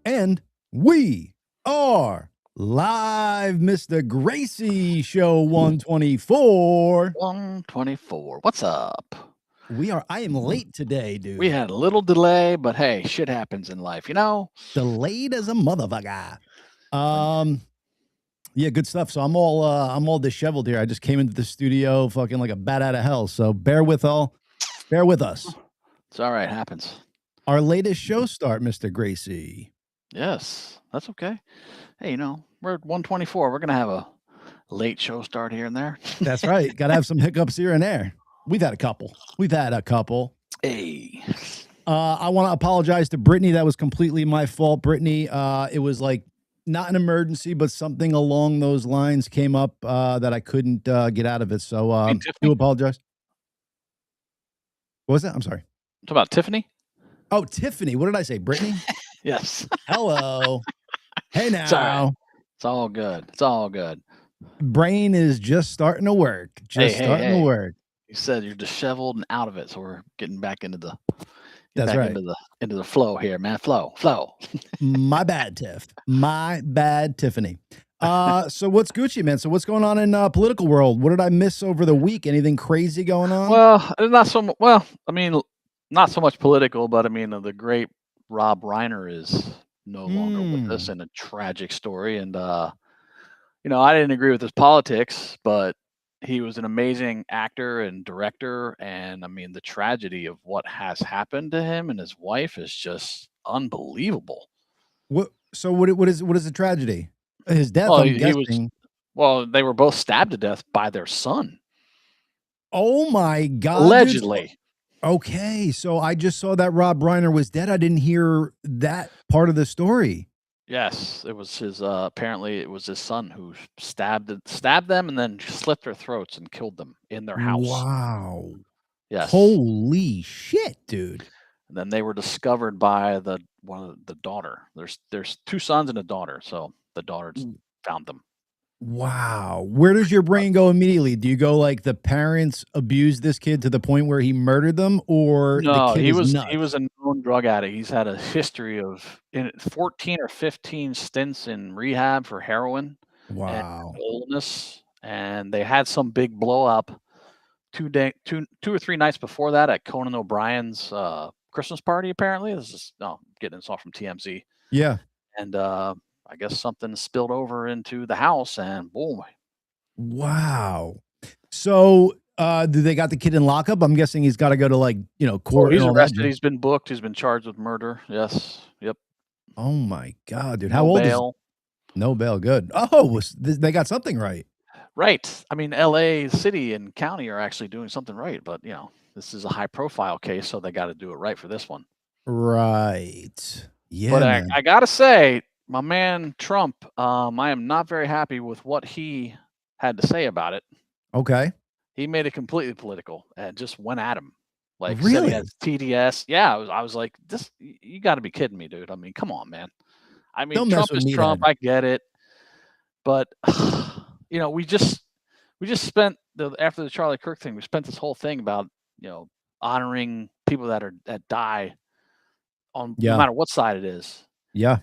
And we are live, Mr. Gracey Show 124. 124. What's up? I am late today, dude. We had a little delay, but hey, shit happens in life, you know? Delayed as a motherfucker. Yeah, good stuff. So I'm all disheveled here. I just came into the studio fucking like a bat out of hell. So bear with us. It's all right, happens. Our latest show start, Mr. Gracey. Yes, that's okay. Hey, you know, we're at 124. We're going to have a late show start here and there. That's right. Got to have some hiccups here and there. We've had a couple. Hey. I want to apologize to Brittany. That was completely my fault, Brittany. It was like not an emergency, but something along those lines came up that I couldn't get out of it. So I do apologize. What was that? I'm sorry. Talk about Tiffany? Oh, Tiffany. What did I say? Brittany? Yes. Hello. Hey now. Sorry. It's all good. It's all good. Brain is just starting to work. Starting to work. You said you're disheveled and out of it, so we're getting back into the That's right. into the flow here, man. Flow. My bad, Tiff. My bad, Tiffany. So what's Gucci, man? So what's going on in political world? What did I miss over the week? Anything crazy going on? Well, not so much political, but I mean the great Rob Reiner is no longer with us in a tragic story, and you know, I didn't agree with his politics, but he was an amazing actor and director, and I mean the tragedy of what has happened to him and his wife is just unbelievable. What is the tragedy? His death, Well, I'm guessing. They were both stabbed to death by their son. Oh my God. Allegedly. Dude. Okay, so I just saw that Rob Reiner was dead. I didn't hear that part of the story. Yes, it was his. Apparently, it was his son who stabbed them and then slit their throats and killed them in their house. Wow. Yes. Holy shit, dude. And then they were discovered by the daughter. There's two sons and a daughter, so the daughter found them. Wow. Where does your brain go immediately? Do you go like the parents abused this kid to the point where he murdered them, or no? The kid he nuts? was a known drug addict. He's had a history of 14 or 15 stints in rehab for heroin. Wow. And illness, and they had some big blow up 2 or 3 nights before that at Conan O'Brien's Christmas party. Apparently, this is getting this off from TMZ. Yeah, and I guess something spilled over into the house, and boom. Wow. So, do they got the kid in lockup? I'm guessing he's got to go to court. He's arrested. He's been booked. He's been charged with murder. Yes. Yep. Oh my God, dude! No How old bail. is? No bail. Good. Oh, they got something right. Right. I mean, L.A. City and county are actually doing something right, but you know, this is a high-profile case, so they got to do it right for this one. Right. Yeah. But I gotta say, my man Trump, I am not very happy with what he had to say about it. Okay. He made it completely political and just went at him. Like, really? Said he has TDS. Yeah, I was like, this. You got to be kidding me, dude. I mean, come on, man. I mean, Trump is Trump. I get it, but you know, we just spent after the Charlie Kirk thing, we spent this whole thing about honoring people that die on no matter what side it is. Yeah.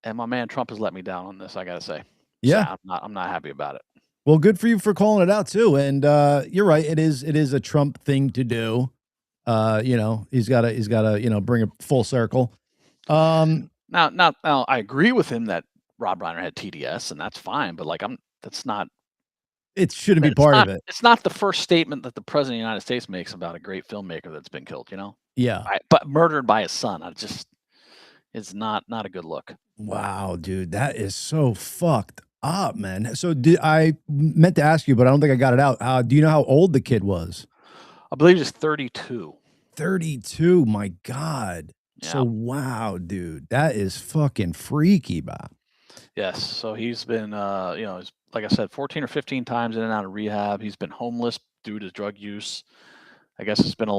And my man Trump has let me down on this, I gotta say. Yeah. So I'm not happy about it. Well, good for you for calling it out too. And you're right. It is a Trump thing to do. He's gotta bring it full circle. Now I agree with him that Rob Reiner had TDS, and that's fine, but that's not. It shouldn't be part of it. It's not the first statement that the president of the United States makes about a great filmmaker that's been killed, you know? Yeah. But murdered by his son. It's not a good look. Wow, dude. That is so fucked up, man. So I meant to ask you, but I don't think I got it out. Do you know how old the kid was? I believe he's 32. 32. My God. Yeah. So, wow, dude. That is fucking freaky, Bob. Yes. So he's been, he's, like I said, 14 or 15 times in and out of rehab. He's been homeless due to drug use. I guess it's been a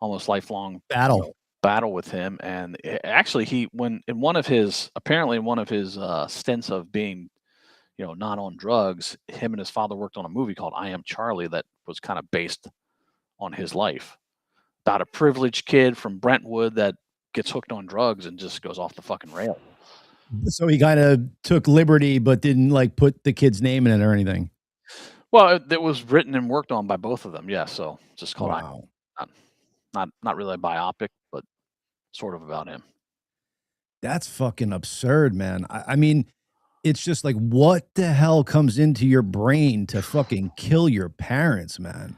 almost lifelong battle. battle with him, and actually he when in one of his stints of being not on drugs, him and his father worked on a movie called I Am Charlie that was kind of based on his life about a privileged kid from Brentwood that gets hooked on drugs and just goes off the fucking rail. So he kind of took liberty, but didn't like put the kid's name in it or anything. Well, it was written and worked on by both of them. Yeah, so just called wow. not really a biopic, but sort of about him. That's fucking absurd, man. I mean, it's just like, what the hell comes into your brain to fucking kill your parents, man?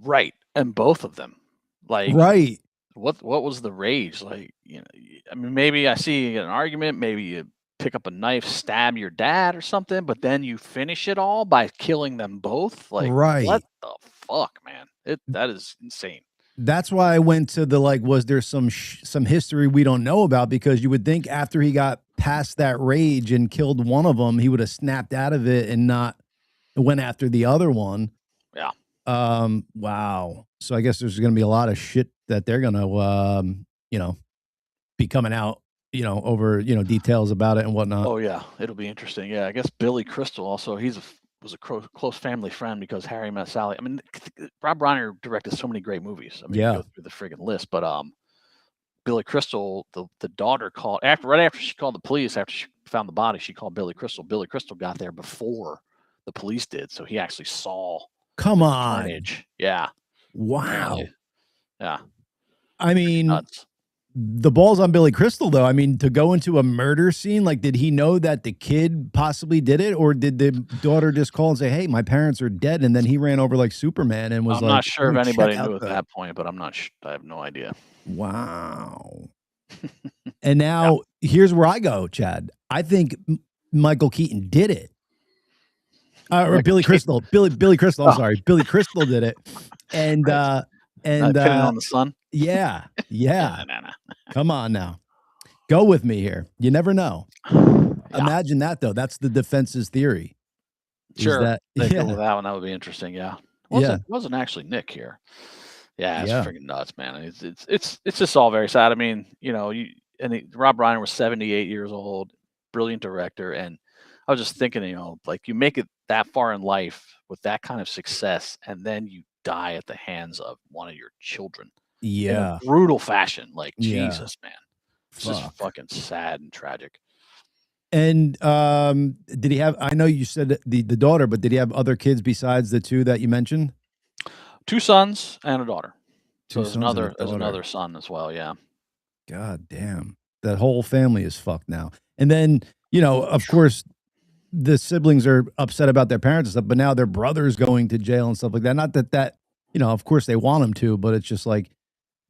Right, and both of them. Like, right. What was the rage? Like, I mean, maybe I see an argument, maybe you pick up a knife, stab your dad or something, but then you finish it all by killing them both. Like, what the fuck, man? That is insane. That's why I went to the was there some history we don't know about, because you would think after he got past that rage and killed one of them, he would have snapped out of it and not went after the other one. Yeah. Wow. So I guess there's going to be a lot of shit that they're going to be coming out, over, details about it and whatnot. Oh yeah, it'll be interesting. Yeah, I guess Billy Crystal also, was a close family friend because Harry Met Sally. I mean, Rob Reiner directed so many great movies. I mean, go through the friggin' list, but Billy Crystal, the daughter called right after she called the police after she found the body. She called Billy Crystal. Billy Crystal got there before the police did, so he actually saw. Come on. Carnage. Yeah. Wow. Apparently. Yeah. I mean, the balls on Billy Crystal, though. I mean, to go into a murder scene, like, did he know that the kid possibly did it, or did the daughter just call and say, "Hey, my parents are dead," and then he ran over like Superman and was I'm not sure if anybody knew at that point, but I'm not. I have no idea. Wow. And now here's where I go, Chad. I think Michael Keaton did it. Or Billy Crystal. Billy Crystal. I'm sorry. Billy Crystal did it. And pinning on the sun. Yeah. Yeah. No. Come on now. Go with me here. You never know. Imagine that, though. That's the defense's theory. Sure. Go with that one. That would be interesting. Yeah. Wasn't actually Nick here. Yeah, it's freaking nuts, man. It's just all very sad. I mean, Rob Reiner was 78 years old, brilliant director, and I was just thinking, like, you make it that far in life with that kind of success, and then you die at the hands of one of your children. Yeah. In a brutal fashion. Like, Jesus, man. It's just fucking sad and tragic. And did he have, I know you said the daughter, but did he have other kids besides the two that you mentioned? 2 sons and a daughter. So there's another son as well, yeah. God damn. That whole family is fucked now. And then, of course, the siblings are upset about their parents and stuff, but now their brother's going to jail and stuff like that. Not that, of course they want him to, but it's just like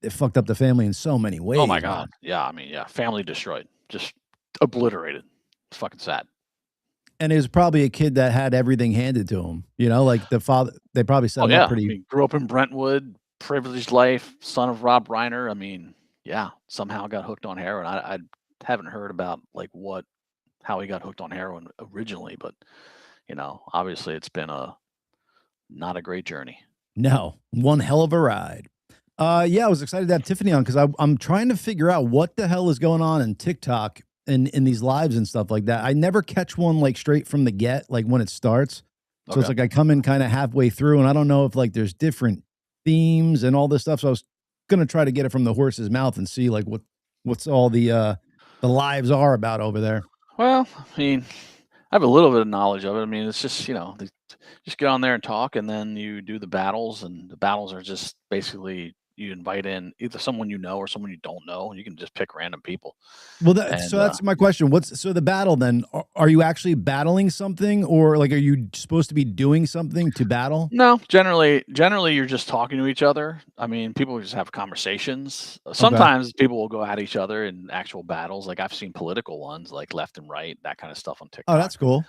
it fucked up the family in so many ways. Oh my God. Yeah. I mean, family destroyed, just obliterated. It's fucking sad. And it was probably a kid that had everything handed to him, like the father, they probably set him up pretty. I mean, grew up in Brentwood, privileged life, son of Rob Reiner. I mean, somehow got hooked on heroin. I haven't heard about how he got hooked on heroin originally, but obviously it's been not a great journey. No, one hell of a ride. I was excited to have Tiffany on because I'm trying to figure out what the hell is going on in TikTok and in these lives and stuff like that. I never catch one like straight from the get, like when it starts. So it's like I come in kind of halfway through, and I don't know if like there's different themes and all this stuff. So I was gonna try to get it from the horse's mouth and see like what's all the lives are about over there. Well, I mean, I have a little bit of knowledge of it. I mean, it's just just get on there and talk, and then you do the battles, and the battles are just basically you invite in either someone you know or someone you don't know, and you can just pick random people. Well, that's my question. So the battle then? Are you actually battling something, or like are you supposed to be doing something to battle? No, generally you're just talking to each other. I mean, people just have conversations. Sometimes people will go at each other in actual battles. Like I've seen political ones, like left and right, that kind of stuff on TikTok. Oh, that's cool.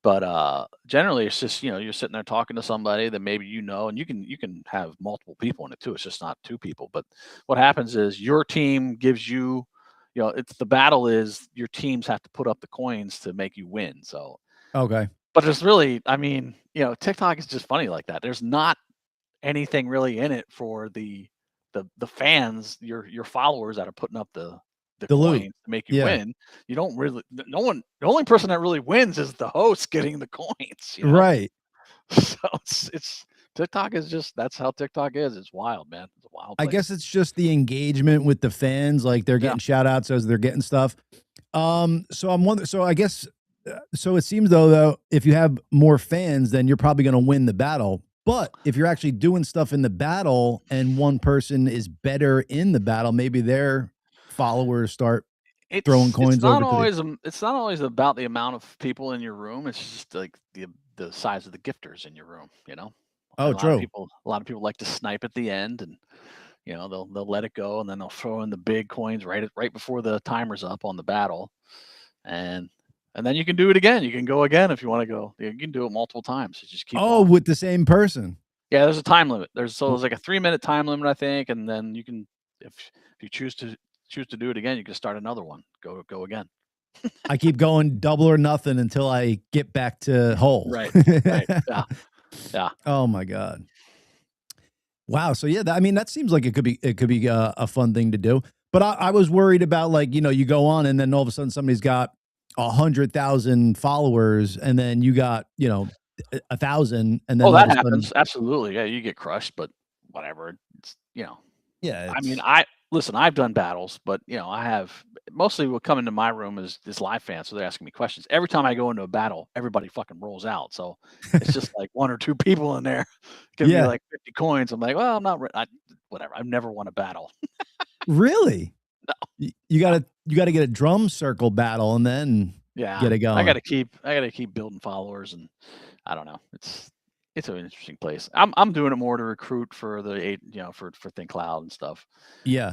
But generally, it's just you're sitting there talking to somebody that maybe and you can have multiple people in it too. It's just not 2 people. But what happens is your team gives you, it's the battle is your teams have to put up the coins to make you win. So okay, but there's really, I mean, TikTok is just funny like that. There's not anything really in it for the the fans, your followers that are putting up the loot. coins to make you Yeah. win. You don't really the only person that really wins is the host getting the coins, you know? Right. So it's TikTok is just that's how TikTok is. It's wild, man. It's a wild I place. guess it's just the engagement with the fans, like they're getting shout outs as they're getting stuff. So I'm wondering, so I guess, so it seems though, if you have more fans, then you're probably going to win the battle. But if you're actually doing stuff in the battle and one person is better in the battle, maybe their followers start throwing coins over to the. It's not always about the amount of people in your room. It's just like the size of the gifters in your room, you know? Oh, A true. lot of people like to snipe at the end, and you know, they'll let it go, and then they'll throw in the big coins right before the timer's up on the battle. And then you can do it again. You can go again if you want to go. You can do it multiple times. You just keep going. With the same person. Yeah, there's a time limit. There's like a 3-minute time limit, I think, and then you can, if you choose to do it again, you can start another one. Go again. I keep going double or nothing until I get back to whole. Right. Yeah. Yeah. Oh my God. Wow. So yeah, I mean, that seems like it could be a fun thing to do. But I was worried about, like, you go on and then all of a sudden somebody's got 100,000 followers, and then you got 1,000, and then that happens. Absolutely. Yeah, you get crushed, but whatever. It's yeah. I mean, I've done battles, but I have mostly what come into my room is live fans, so they're asking me questions. Every time I go into a battle, everybody fucking rolls out. So it's just like one or two people in there give me like 50 coins. I'm like, well, I'm not whatever. I've never won a battle. Really? No. You gotta get a drum circle battle and then get it going. I gotta keep building followers, and I don't know. It's an interesting place. I'm doing it more to recruit for the for Think Cloud and stuff. Yeah.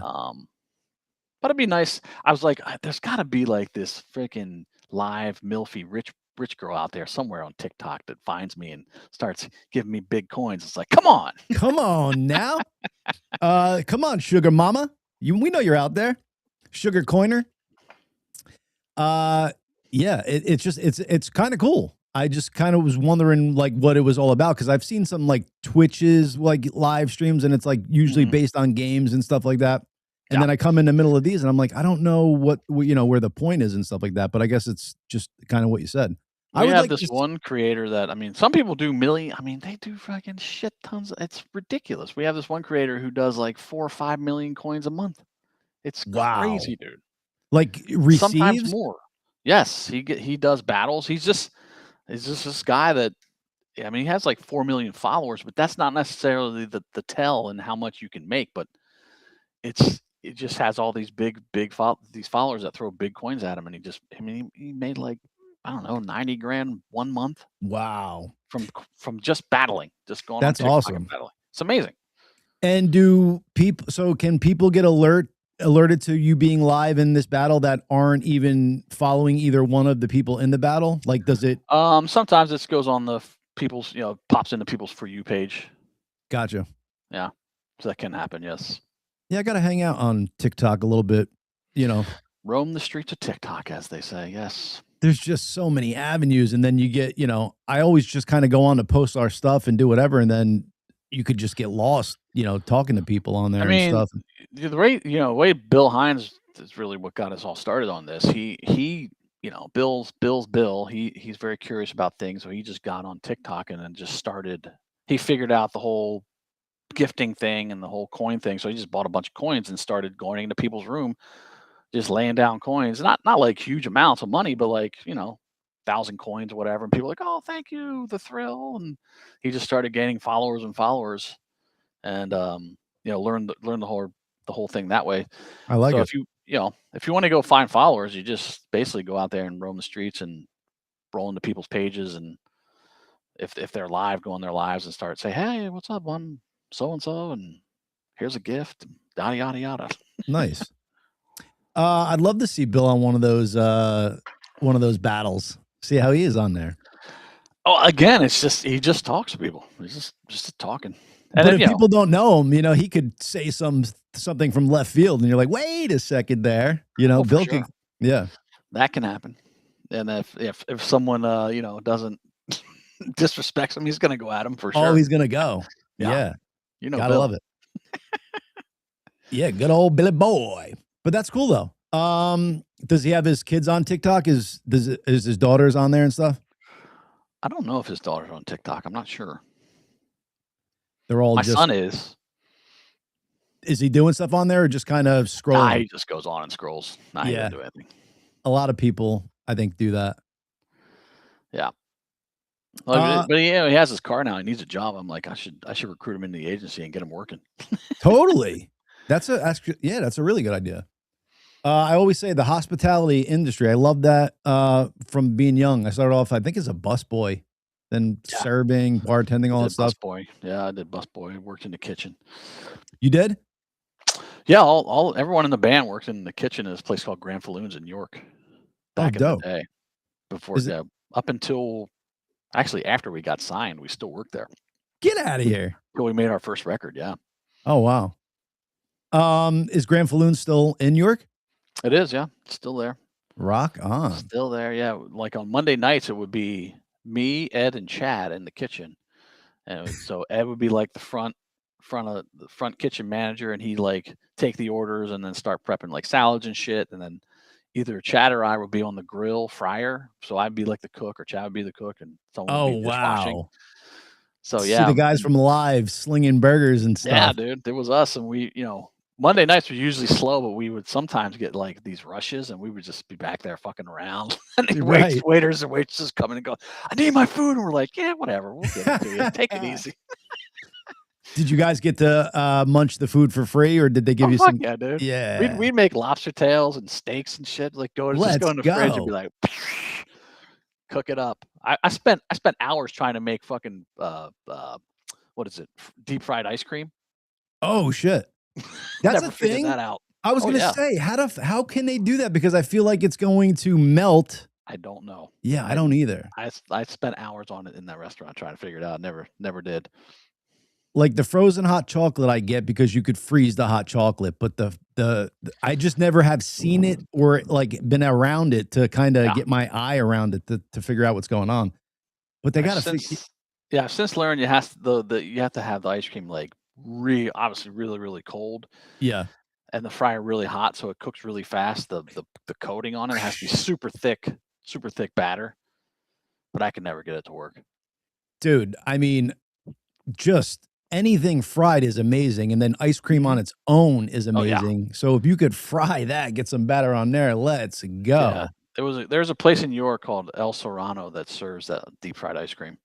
But it'd be nice. I was like, there's got to be like this freaking live milfy rich girl out there somewhere on TikTok that finds me and starts giving me big coins. It's like, come on now, come on, sugar mama. We know you're out there, sugar coiner. Yeah, it's kind of cool. I just kind of was wondering like what it was all about, because I've seen some like Twitches like live streams, and it's like usually based on games and stuff like that. And then I come in the middle of these and I'm like, I don't know what where the point is and stuff like that. But I guess it's just kind of what you said. I have this one creator that, I mean, some people do they do fucking shit tons. It's ridiculous. We have this one creator who does like 4 or 5 million coins a month. It's crazy, dude. Like receives? Sometimes more. Yes, he does battles. He's just this guy that, I mean, he has like 4 million followers, but that's not necessarily the tell and how much you can make. But it just has all these big these followers that throw big coins at him, and he made like, I don't know, 90 grand 1 month. Wow. From just battling, just going. That's awesome. And battling. It's amazing. And can people get alerted to you being live in this battle that aren't even following either one of the people in the battle? Like, does it? Sometimes it goes on the people's, pops into people's For You page. Gotcha. Yeah. So that can happen. Yes. Yeah, I got to hang out on TikTok a little bit, Roam the streets of TikTok, as they say. Yes. There's just so many avenues. And then you get, I always just kind of go on to post our stuff and do whatever. And then you could just get lost, talking to people on there and stuff. The way Bill Hines is really what got us all started on this. He Bill's Bill. He's very curious about things. So he just got on TikTok and then just started. He figured out the whole gifting thing and the whole coin thing. So he just bought a bunch of coins and started going into people's room, just laying down coins. Not like huge amounts of money, but like, 1,000 coins or whatever. And people are like, oh, thank you, the thrill. And he just started gaining followers and learn the whole thing that way. I like it. If you want to go find followers, you just basically go out there and roam the streets and roll into people's pages, and if they're live, go on their lives and start say, hey, what's up? I'm so and so, and here's a gift, yada yada yada. Nice. I'd love to see Bill on one of those battles. See how he is on there. Oh, again, it's just he just talks to people. He's just talking. And but if people don't know him, he could say something from left field, and you're like, wait a second there. Bill could, yeah, that can happen. And if someone doesn't disrespects him, he's gonna go at him for sure. Oh, he's gonna go. Yeah. Gotta Bill. Love it. Yeah, good old Billy Boy. But that's cool though. Does he have his kids on TikTok? Is his daughters on there and stuff? I don't know if his daughter's on TikTok. I'm not sure. They're all My just. son is. Is he doing stuff on there or just kind of scrolling? Nah, he just goes on and scrolls. Nah, he doesn't do anything. A lot of people, I think, do that. Yeah. But he has his car now. He needs a job. I'm like, I should recruit him into the agency and get him working. Totally. That's a really good idea. I always say the hospitality industry. I love that from being young. I started off, I think, as a busboy, then serving, bartending, all that stuff. Busboy. Yeah, I did busboy. Worked in the kitchen. You did? Yeah, everyone in the band worked in the kitchen at this place called Grand Falloons in York. Back in the day. Before up until actually after we got signed, we still worked there. Get out of here. Until we made our first record, yeah. Oh wow. Is Grand Falloon still in York? It is, yeah. It's still there. Rock on. Still there, yeah. Like on Monday nights, it would be me, Ed, and Chad in the kitchen, and so Ed would be like the front kitchen manager, and he'd like take the orders and then start prepping like salads and shit, and then either Chad or I would be on the grill fryer, so I'd be like the cook, or Chad would be the cook, and someone would be dishwashing. Wow. So yeah, see the guys from Live slinging burgers and stuff. Yeah, dude, it was us, and we, Monday nights were usually slow, but we would sometimes get like these rushes, and we would just be back there fucking around. And waiters and waitresses coming and go, "I need my food," and we're like, "Yeah, whatever, we'll get it to you. Take it easy." Did you guys get to munch the food for free, or did they give you some? Yeah, dude. Yeah, we'd make lobster tails and steaks and shit. Like go in the fridge and be like, cook it up. I spent hours trying to make fucking what is it? Deep fried ice cream. Oh shit. That's a thing. That out. I was gonna say, how can they do that? Because I feel like it's going to melt. I don't know. Yeah, I don't either. I spent hours on it in that restaurant trying to figure it out. Never did. Like the frozen hot chocolate I get because you could freeze the hot chocolate, but I just never have seen it or like been around it to kind of get my eye around it to figure out what's going on. But they got to. I've since learned you have to have the ice cream like obviously really really cold. Yeah. And the fryer really hot, so it cooks really fast. The coating on it has to be super thick batter. But I can never get it to work. Dude, I mean, just anything fried is amazing, and then ice cream on its own is amazing. Oh, yeah. So if you could fry that, get some batter on there, let's go. Yeah. There's a place in York called El Serrano that serves that deep fried ice cream.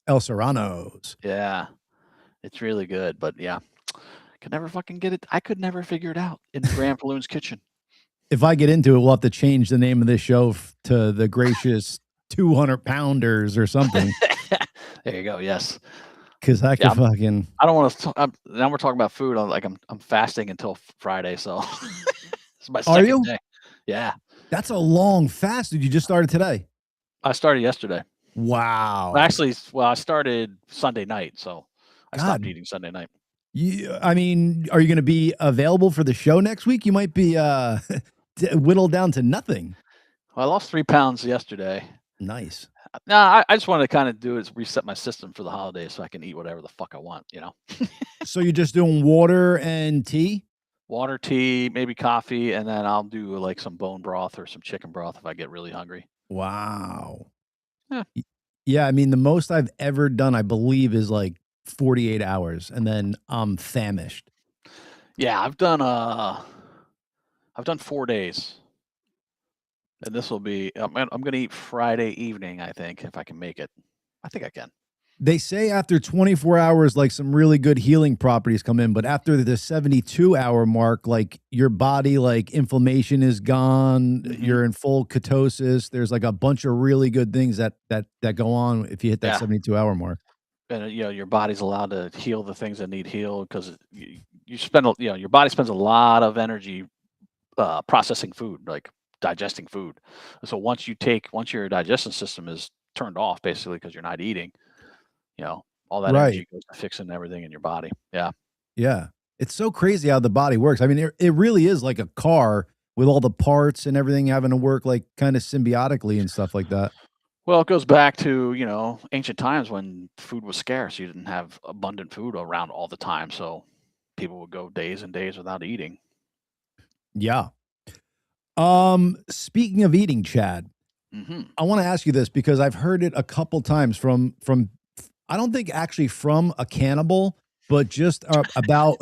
El Serrano's. Yeah. It's really good, but yeah. Could never fucking get it. I could never figure it out in Grand Falloon's kitchen. If I get into it, we'll have to change the name of this show to the Gracious 200-pounders or something. There you go. Yes. Because I could fucking. I don't want to. Now we're talking about food. I'm fasting until Friday, so it's my second day. Yeah. That's a long fast. Did you just started today? I started yesterday. Wow. Actually, I started Sunday night, so I stopped eating Sunday night. I mean, are you going to be available for the show next week? You might be whittled down to nothing. Well, I lost 3 pounds yesterday. Nice. No, I just wanted to kind of do is reset my system for the holidays so I can eat whatever the fuck I want, So you're just doing water and tea? Water, tea, maybe coffee, and then I'll do like some bone broth or some chicken broth if I get really hungry. Wow. Yeah, I mean, the most I've ever done, I believe, is like 48 hours, and then I'm famished. Yeah, I've done 4 days. And this will be, I'm going to eat Friday evening, I think, if I can make it. I think I can. They say after 24 hours, like some really good healing properties come in, but after the 72-hour mark, like your body, like inflammation is gone. Mm-hmm. You're in full ketosis. There's like a bunch of really good things that go on if you hit that 72-hour mark. And your body's allowed to heal the things that need healed because you spend, your body spends a lot of energy processing food, like digesting food. So once your digestion system is turned off, basically because you're not eating, all that energy goes to fixing everything in your body. Yeah. Yeah. It's so crazy how the body works. I mean, it really is like a car with all the parts and everything having to work like kind of symbiotically and stuff like that. Well, it goes back to, ancient times when food was scarce. You didn't have abundant food around all the time. So people would go days and days without eating. Yeah. Speaking of eating, Chad, I want to ask you this because I've heard it a couple times from I don't think actually from a cannibal, but just about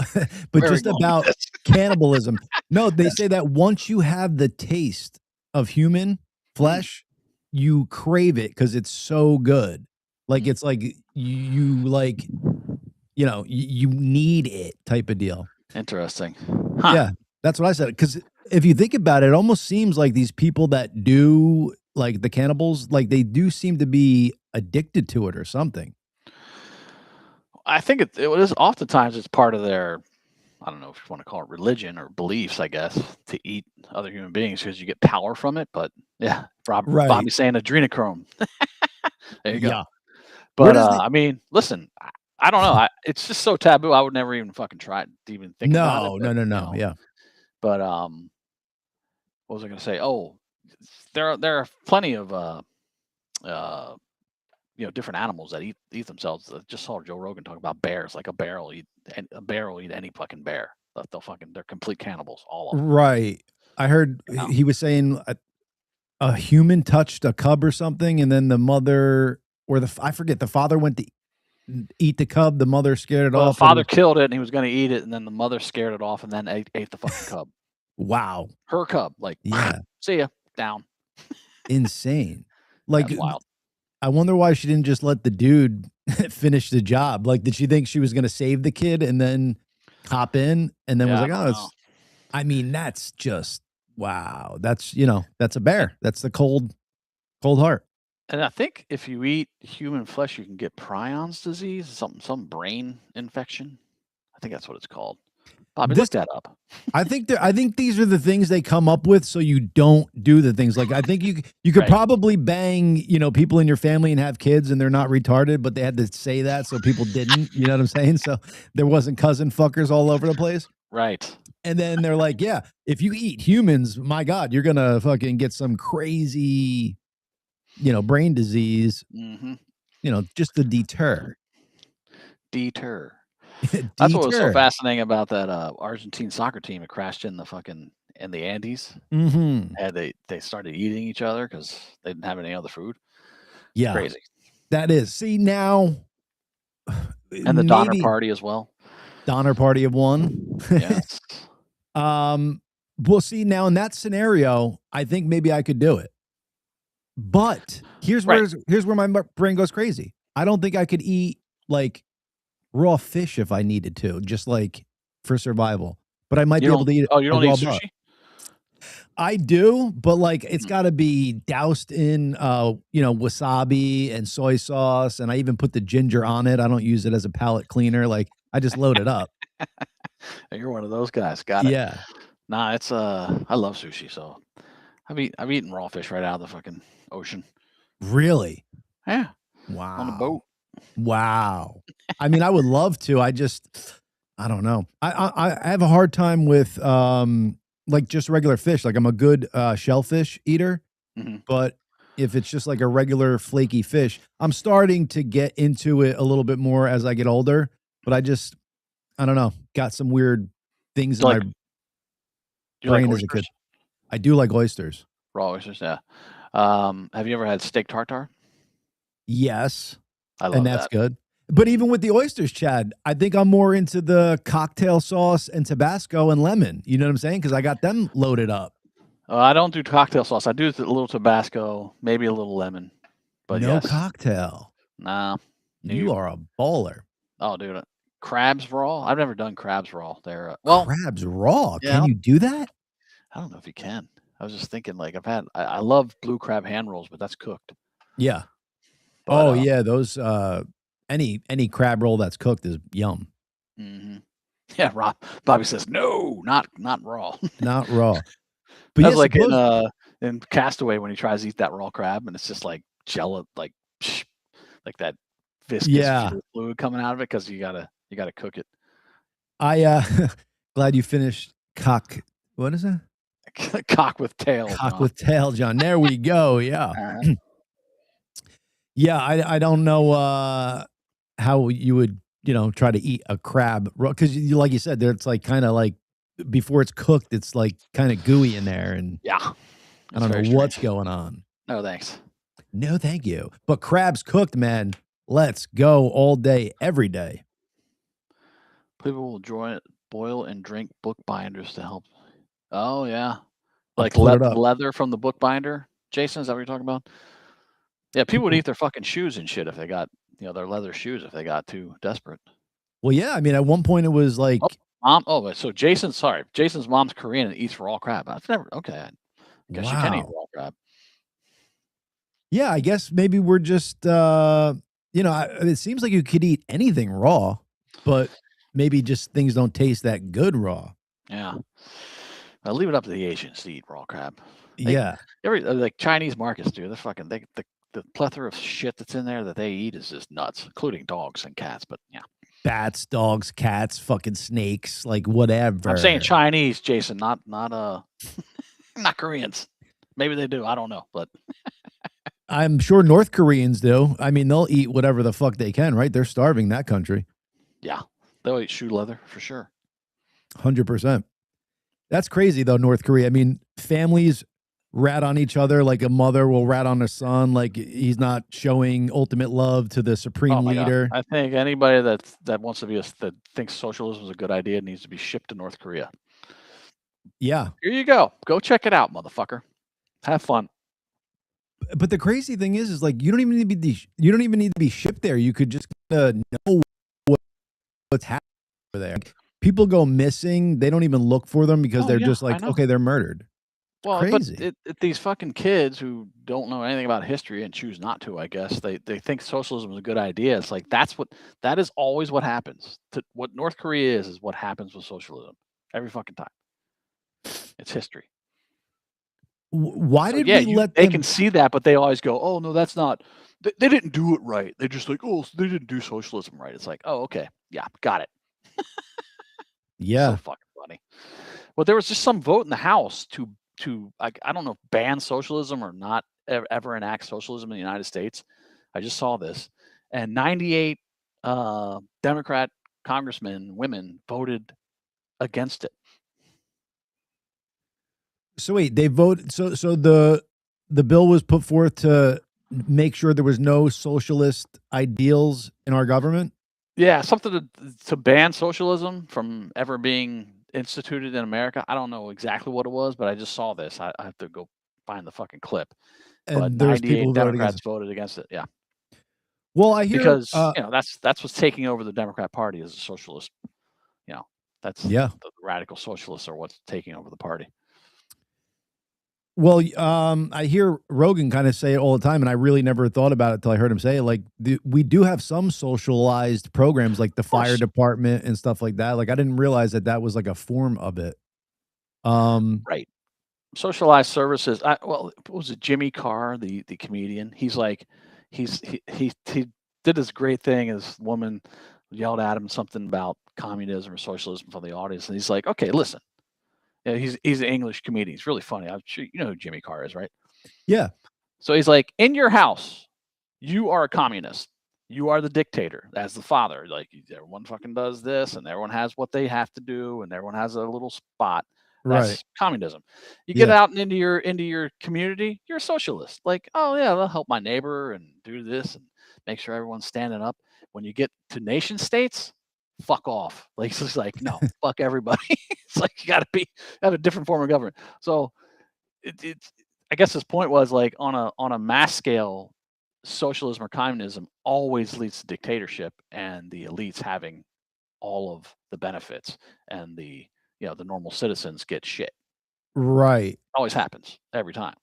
about cannibalism. No, they say that once you have the taste of human flesh, you crave it because it's so good. Like it's like you like, you know, you need it type of deal. Interesting. Huh. Yeah, that's what I said. Because if you think about it, it almost seems like these people that do like the cannibals, like they do seem to be addicted to it or something. I think it is oftentimes it's part of their, I don't know if you want to call it religion or beliefs, I guess, to eat other human beings because you get power from it. But yeah, Bobby's saying adrenochrome. There you go. Yeah. But I mean, listen, I don't know. It's just so taboo. I would never even fucking try to even think about it. But, no. Yeah. But what was I going to say? Oh, there are plenty of different animals that eat themselves. I just saw Joe Rogan talk about bears. Like a bear will eat any fucking bear. They're complete cannibals, all of them. Right. I heard he was saying a human touched a cub or something, and then the mother or I forget, the father went to eat the cub. The mother scared it off. The father killed it, and he was going to eat it, and then the mother scared it off, and then ate the fucking cub. Wow. Her cub, like, yeah. See ya, down. Insane. Like, that's wild. I wonder why she didn't just let the dude finish the job. Like, did she think she was going to save the kid and then hop in and then was like, oh, I mean, that's just, wow. That's, that's a bear. That's the cold heart. And I think if you eat human flesh, you can get prions disease, some brain infection. I think that's what it's called. Bobby, look that up. I think these are the things they come up with so you don't do the things. Like I think you could probably bang, people in your family and have kids and they're not retarded, but they had to say that so people didn't. You know what I'm saying? So there wasn't cousin fuckers all over the place. Right. And then they're like, yeah, if you eat humans, my God, you're gonna fucking get some crazy, brain disease. Just to deter. That's what was so fascinating about that Argentine soccer team. It crashed in the Andes. And they started eating each other because they didn't have any other food. Yeah, crazy. That is. See now, and the Donner Party as well. Donner Party of one. Yes. We'll see now in that scenario. I think maybe I could do it. But here's where my brain goes crazy. I don't think I could eat like raw fish if I needed to, just like for survival. But I might be able to eat. Oh, you don't eat sushi? I do, but like it's got to be doused in, wasabi and soy sauce, and I even put the ginger on it. I don't use it as a palate cleaner. Like I just load it up. You're one of those guys. Got it. Yeah. Nah, it's I love sushi, so I've eaten raw fish right out of the fucking ocean. Really? Yeah. Wow. On a boat. Wow. I mean, I would love to. I don't know. I have a hard time with like just regular fish. Like I'm a good shellfish eater, but if it's just like a regular flaky fish, I'm starting to get into it a little bit more as I get older. But I don't know. Got some weird things in my brain as a kid. I do like oysters. Raw oysters, yeah. Have you ever had steak tartare? Yes. I love that's good. But even with the oysters, Chad, I think I'm more into the cocktail sauce and Tabasco and lemon. You know what I'm saying? Because I got them loaded up. I don't do cocktail sauce. I do a little Tabasco, maybe a little lemon. But no cocktail. Nah. You are a baller. Oh, dude. Crabs raw? I've never done crabs raw. They're crabs raw. Yeah, can you do that? I don't know if you can. I was just thinking, like, I love blue crab hand rolls, but that's cooked. Yeah. But, yeah, those any crab roll that's cooked is yum. Yeah, Bobby says no, not raw. Not raw. But that's like in Castaway when he tries to eat that raw crab and it's just like jello, like that viscous fluid coming out of it because you gotta cook it. Glad you finished cock. What is it? Cock with tail. Cock with tail, John. There we go. Yeah. Yeah, I don't know how you would try to eat a crab because like you said, there it's like kind of like before it's cooked, it's like kind of gooey in there, and yeah, I don't know what's going on. No thanks. No, thank you. But crabs cooked, man. Let's go all day, every day. People will boil and drink book binders to help. Oh yeah, like leather from the book binder. Jason, is that what you're talking about? Yeah, people would eat their fucking shoes and shit if they got their leather shoes if they got too desperate. Well, yeah, I mean, at one point it was like, so Jason's mom's Korean and eats raw crab. I've never. Okay, I guess you can eat raw crab. Yeah, I guess maybe we're just, it seems like you could eat anything raw, but maybe just things don't taste that good raw. Yeah. I'll leave it up to the Asians to eat raw crab. Yeah. Like Chinese markets do. They're fucking, the plethora of shit that's in there that they eat is just nuts, including dogs and cats, but yeah. Bats, dogs, cats, fucking snakes, like whatever. I'm saying Chinese, Jason, not Koreans. Maybe they do. I don't know, but I'm sure North Koreans do. I mean, they'll eat whatever the fuck they can, right? They're starving that country. Yeah. They'll eat shoe leather for sure. 100%. That's crazy though, North Korea. I mean, families rat on each other like a mother will rat on her son, like he's not showing ultimate love to the supreme leader. God. I think anybody that wants to that thinks socialism is a good idea needs to be shipped to North Korea. Yeah. Here you go. Go check it out, motherfucker. Have fun. But the crazy thing is like you don't even need to be shipped there. You could just know what's happening over there. Like, people go missing. They don't even look for them because they're just like, okay, they're murdered. Well, crazy. But these fucking kids who don't know anything about history and choose not to, I guess, they think socialism is a good idea. It's like that is always what happens. What North Korea is what happens with socialism every fucking time. It's history. Why did we let them? They can see that, but they always go, "Oh no, that's not. They didn't do it right." They're just like, "Oh, they didn't do socialism right." It's like, "Oh, okay, yeah, got it." Yeah, so fucking funny. Well, there was just some vote in the House to I don't know, ban socialism or not ever enact socialism in the United States. I just saw this, and 98 Democrat congressmen, women voted against it. So wait, they voted. So the bill was put forth to make sure there was no socialist ideals in our government. Yeah, something to ban socialism from ever being instituted in America. I don't know exactly what it was, but I just saw this. I have to go find the fucking clip. And but there's people Democrats voted against it. Yeah. Well, I hear because that's what's taking over the Democrat Party as a socialist. That's the radical socialists are what's taking over the party. Well, I hear Rogan kind of say it all the time, and I really never thought about it until I heard him say it. Like, we do have some socialized programs, like the fire department and stuff like that. Like, I didn't realize that was like a form of it. Right. Socialized services. What was it? Jimmy Carr, the comedian. He's like, he did this great thing. This woman yelled at him something about communism or socialism from the audience, and he's like, "Okay, listen." Yeah, he's an English comedian. He's really funny. I'm sure you know who Jimmy Carr is, right? Yeah. So he's like, in your house, you are a communist. You are the dictator as the father. Like everyone fucking does this, and everyone has what they have to do, and everyone has a little spot. That's communism. You get out into your community, you're a socialist. Like, oh yeah, I'll help my neighbor and do this and make sure everyone's standing up. When you get to nation states, fuck off. Like it's just like, no, fuck everybody. It's like you gotta have a different form of government. So it's I guess his point was like on a mass scale, socialism or communism always leads to dictatorship and the elites having all of the benefits and the normal citizens get shit. Right. Always happens every time.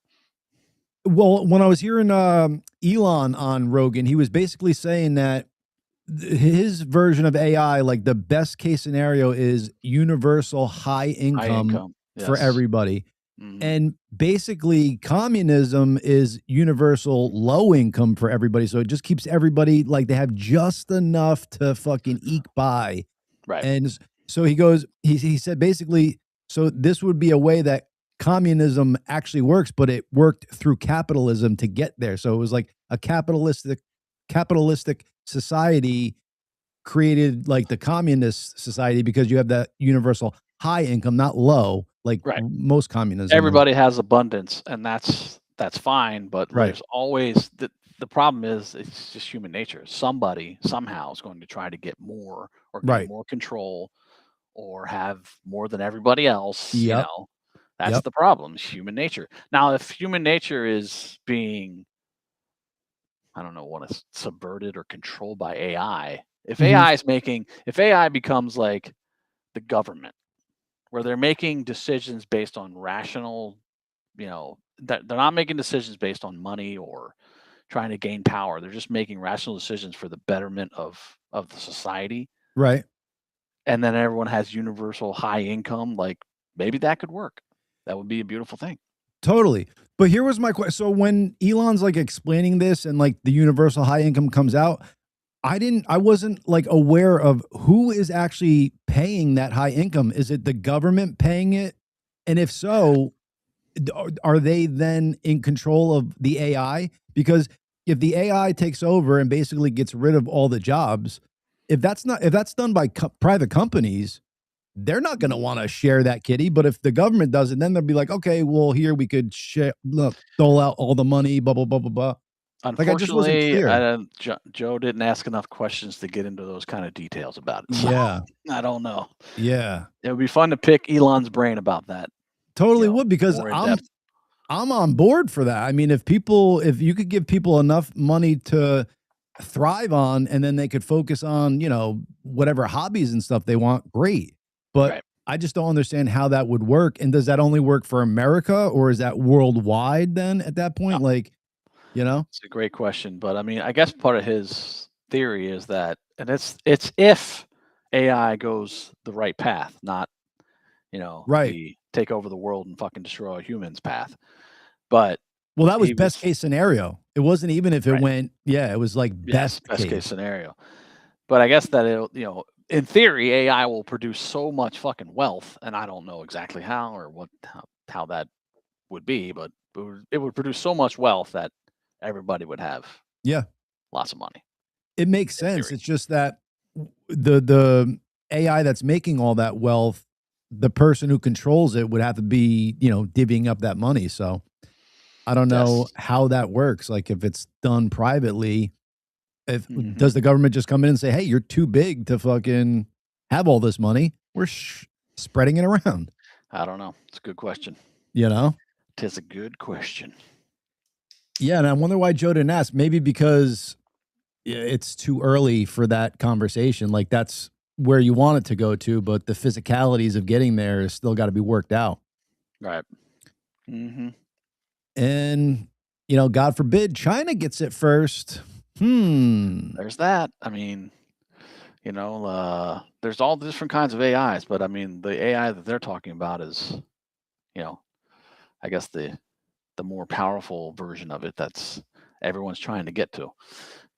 Well, when I was hearing Elon on Rogan, he was basically saying that his version of AI, like the best case scenario is universal high income for everybody. Mm-hmm. And basically communism is universal low income for everybody. So it just keeps everybody like they have just enough to fucking eke by. Right. And so he said basically, so this would be a way that communism actually works, but it worked through capitalism to get there. So it was like a capitalistic society created like the communist society because you have that universal high income, not low, like most communism. Everybody has abundance, and that's fine. But there's always the problem is it's just human nature. Somebody somehow is going to try to get more or get more control or have more than everybody else. You know, that's the problem. It's human nature. Now, if human nature is being, I don't know, what is subverted or controlled by AI. If AI becomes like the government, where they're making decisions based on rational, that they're not making decisions based on money or trying to gain power. They're just making rational decisions for the betterment of the society. Right. And then everyone has universal high income. Like maybe that could work. That would be a beautiful thing. Totally. But here was my question. So when Elon's like explaining this and like the universal high income comes out, I wasn't like aware of who is actually paying that high income. Is it the government paying it? And if so, are they then in control of the AI? Because if the AI takes over and basically gets rid of all the jobs, if that's done by private companies, they're not going to want to share that kitty. But if the government does it, then they'll be like, okay, well, here we could dole out all the money, blah, blah, blah, blah, blah. Unfortunately, Joe didn't ask enough questions to get into those kind of details about it. So yeah. I don't know. Yeah. It would be fun to pick Elon's brain about that. Totally would, because I'm on board for that. I mean, if you could give people enough money to thrive on, and then they could focus on, whatever hobbies and stuff they want, great. But I just don't understand how that would work. And does that only work for America, or is that worldwide then at that point? Like, It's a great question. But I mean, I guess part of his theory is that, and it's if AI goes the right path, not, the take over the world and fucking destroy humans path. But well, that was best case scenario. It wasn't even if it went, it was like best case scenario. But I guess that it'll, in theory, AI will produce so much fucking wealth, and I don't know exactly how or how that would be, but it would produce so much wealth that everybody would have lots of money. It makes sense. It's just that the AI that's making all that wealth, the person who controls it would have to be, divvying up that money. So I don't know how that works. Like if it's done privately, does the government just come in and say, hey, you're too big to fucking have all this money? We're spreading it around. I don't know. It's a good question. It is a good question. Yeah. And I wonder why Joe didn't ask. Maybe because it's too early for that conversation. Like that's where you want it to go to, but the physicalities of getting there is still got to be worked out. Right. Mm-hmm. And, God forbid China gets it first. There's that. I mean, there's all different kinds of AIs, but I mean, the AI that they're talking about is, I guess the more powerful version of it that's everyone's trying to get to,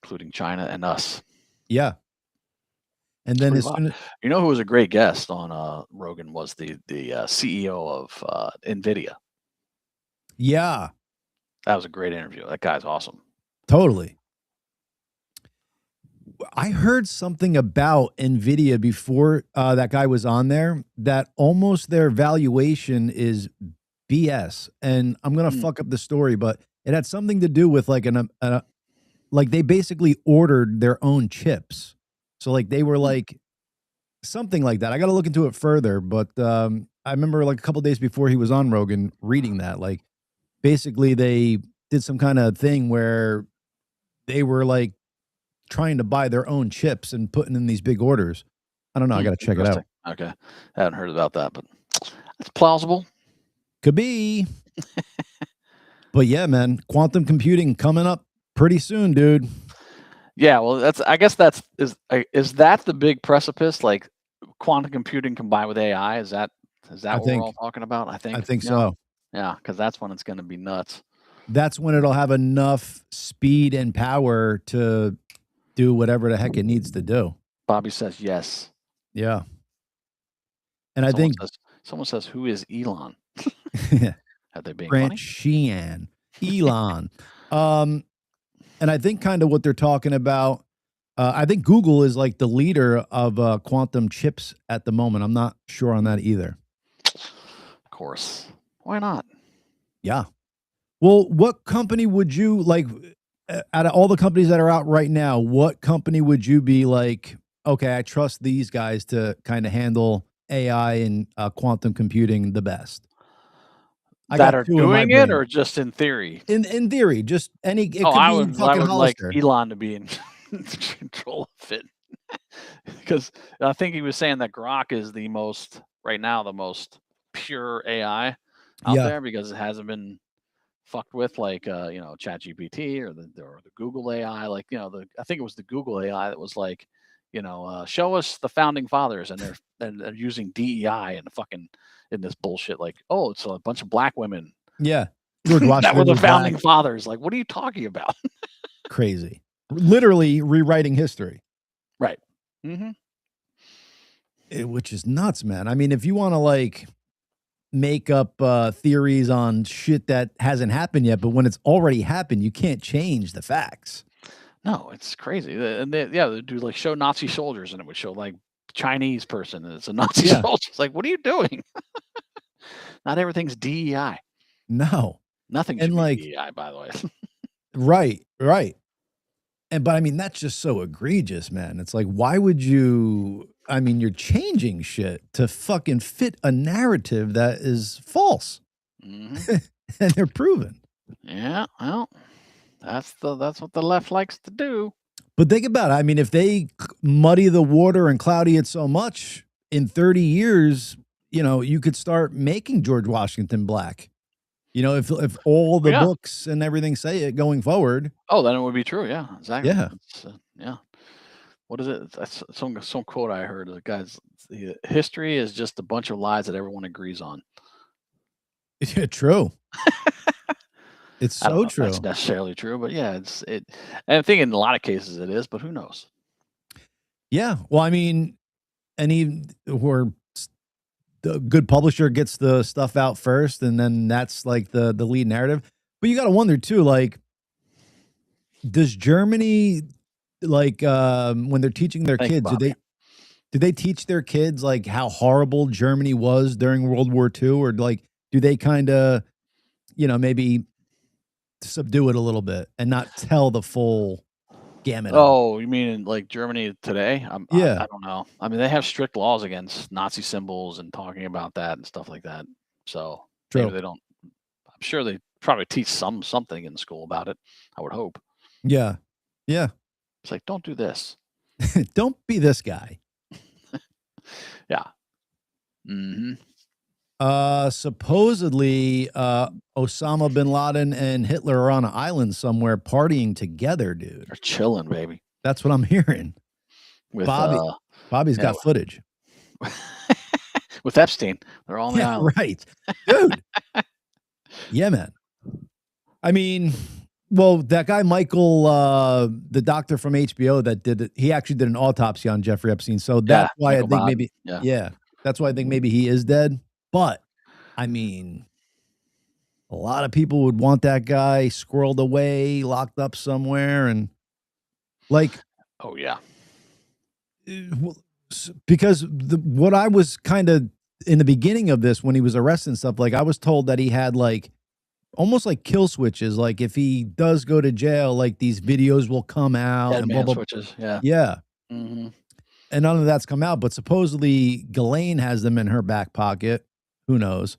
including China and us. Yeah. And then who was a great guest on Rogan was the CEO of NVIDIA. Yeah. That was a great interview. That guy's awesome. Totally. I heard something about NVIDIA before that guy was on there, that almost their valuation is BS. And I'm going to fuck up the story, but it had something to do with like like they basically ordered their own chips. So like they were like something like that. I got to look into it further, but I remember like a couple days before he was on Rogan reading that, like basically they did some kind of thing where they were like trying to buy their own chips and putting in these big orders. I don't know. I got to check it out. Okay. I haven't heard about that, but it's plausible. Could be. But yeah, man, quantum computing coming up pretty soon, dude. Yeah, well, I guess is that the big precipice? Like quantum computing combined with AI? Is that what we're all talking about? I think so. Yeah, because that's when it's going to be nuts. That's when it'll have enough speed and power to do whatever the heck it needs to do. Bobby says yes. Yeah. And someone says, who is Elon? Are they being Grant funny? Sheehan. Elon. And I think kind of what they're talking about, I think Google is like the leader of quantum chips at the moment. I'm not sure on that either. Of course. Why not? Yeah. Well, what company would you like out of all the companies that are out right now? What company would you be like, okay, I trust these guys to kind of handle AI and quantum computing the best? I That got are two in my doing it brain. or just in theory? In theory, just any. It Oh, could I be would fucking like Hollister. Elon to be in control of it. Because I think he was saying that Grok is the most right now the most pure AI out Yeah. there because it hasn't been fucked with like ChatGPT or the Google AI. Like I think it was the Google AI that was like, show us the founding fathers, and they're using DEI and fucking in this bullshit. Like, oh, it's a bunch of black women. Yeah. George that were Washington the was black. founding fathers. Like, what are you talking about? Crazy. Literally rewriting history. Right. Mm-hmm. Which is nuts, man. I mean, if you want to like make up theories on shit that hasn't happened yet, but when it's already happened, you can't change the facts. No, it's crazy. And they do like show Nazi soldiers, and it would show like Chinese person, and it's a Nazi soldier. It's like, what are you doing? Not everything's DEI. No, nothing should be DEI, by the way. Right. But I mean, that's just so egregious, man. It's like, why would you? I mean, you're changing shit to fucking fit a narrative that is false, and they're proven. Yeah, well, that's what the left likes to do. But think about it. I mean, if they muddy the water and cloudy it so much, in 30 years, you could start making George Washington black. If all the books and everything say it going forward. Oh, then it would be true. Yeah, exactly. Yeah. Yeah. What is it? That's some quote I heard. The guys, history is just a bunch of lies that everyone agrees on. Yeah, true. It's so true. That's necessarily true, but yeah, and I think in a lot of cases it is, but who knows? Yeah. Well, I mean, where the good publisher gets the stuff out first, and then that's like the lead narrative. But you got to wonder too, like, does Germany, like, when they're teaching their kids, do they teach their kids like how horrible Germany was during World War II, or like do they kind of, maybe subdue it a little bit and not tell the full gamut? Oh, you mean like Germany today? Yeah. I don't know. I mean, they have strict laws against Nazi symbols and talking about that and stuff like that. So maybe they don't. I'm sure they probably teach something in school about it. I would hope. Yeah. It's like, don't do this. Don't be this guy. Yeah. Supposedly, Osama bin Laden and Hitler are on an island somewhere partying together, dude. They're chilling, baby. That's what I'm hearing. With Bobby's got footage. With Epstein. They're all on the island. Right. Dude. Yeah, man. I mean, well, that guy Michael, the doctor from HBO that did it, he actually did an autopsy on Jeffrey Epstein. So that's why I think maybe that's why I think maybe he is dead. But I mean, a lot of people would want that guy squirreled away, locked up somewhere, and like, oh yeah, because what I was kind of in the beginning of this when he was arrested and stuff, like I was told that he had like almost like kill switches. Like if he does go to jail, like these videos will come out and blah, blah, switches. Yeah. Yeah. And none of that's come out, but supposedly Ghislaine has them in her back pocket. Who knows?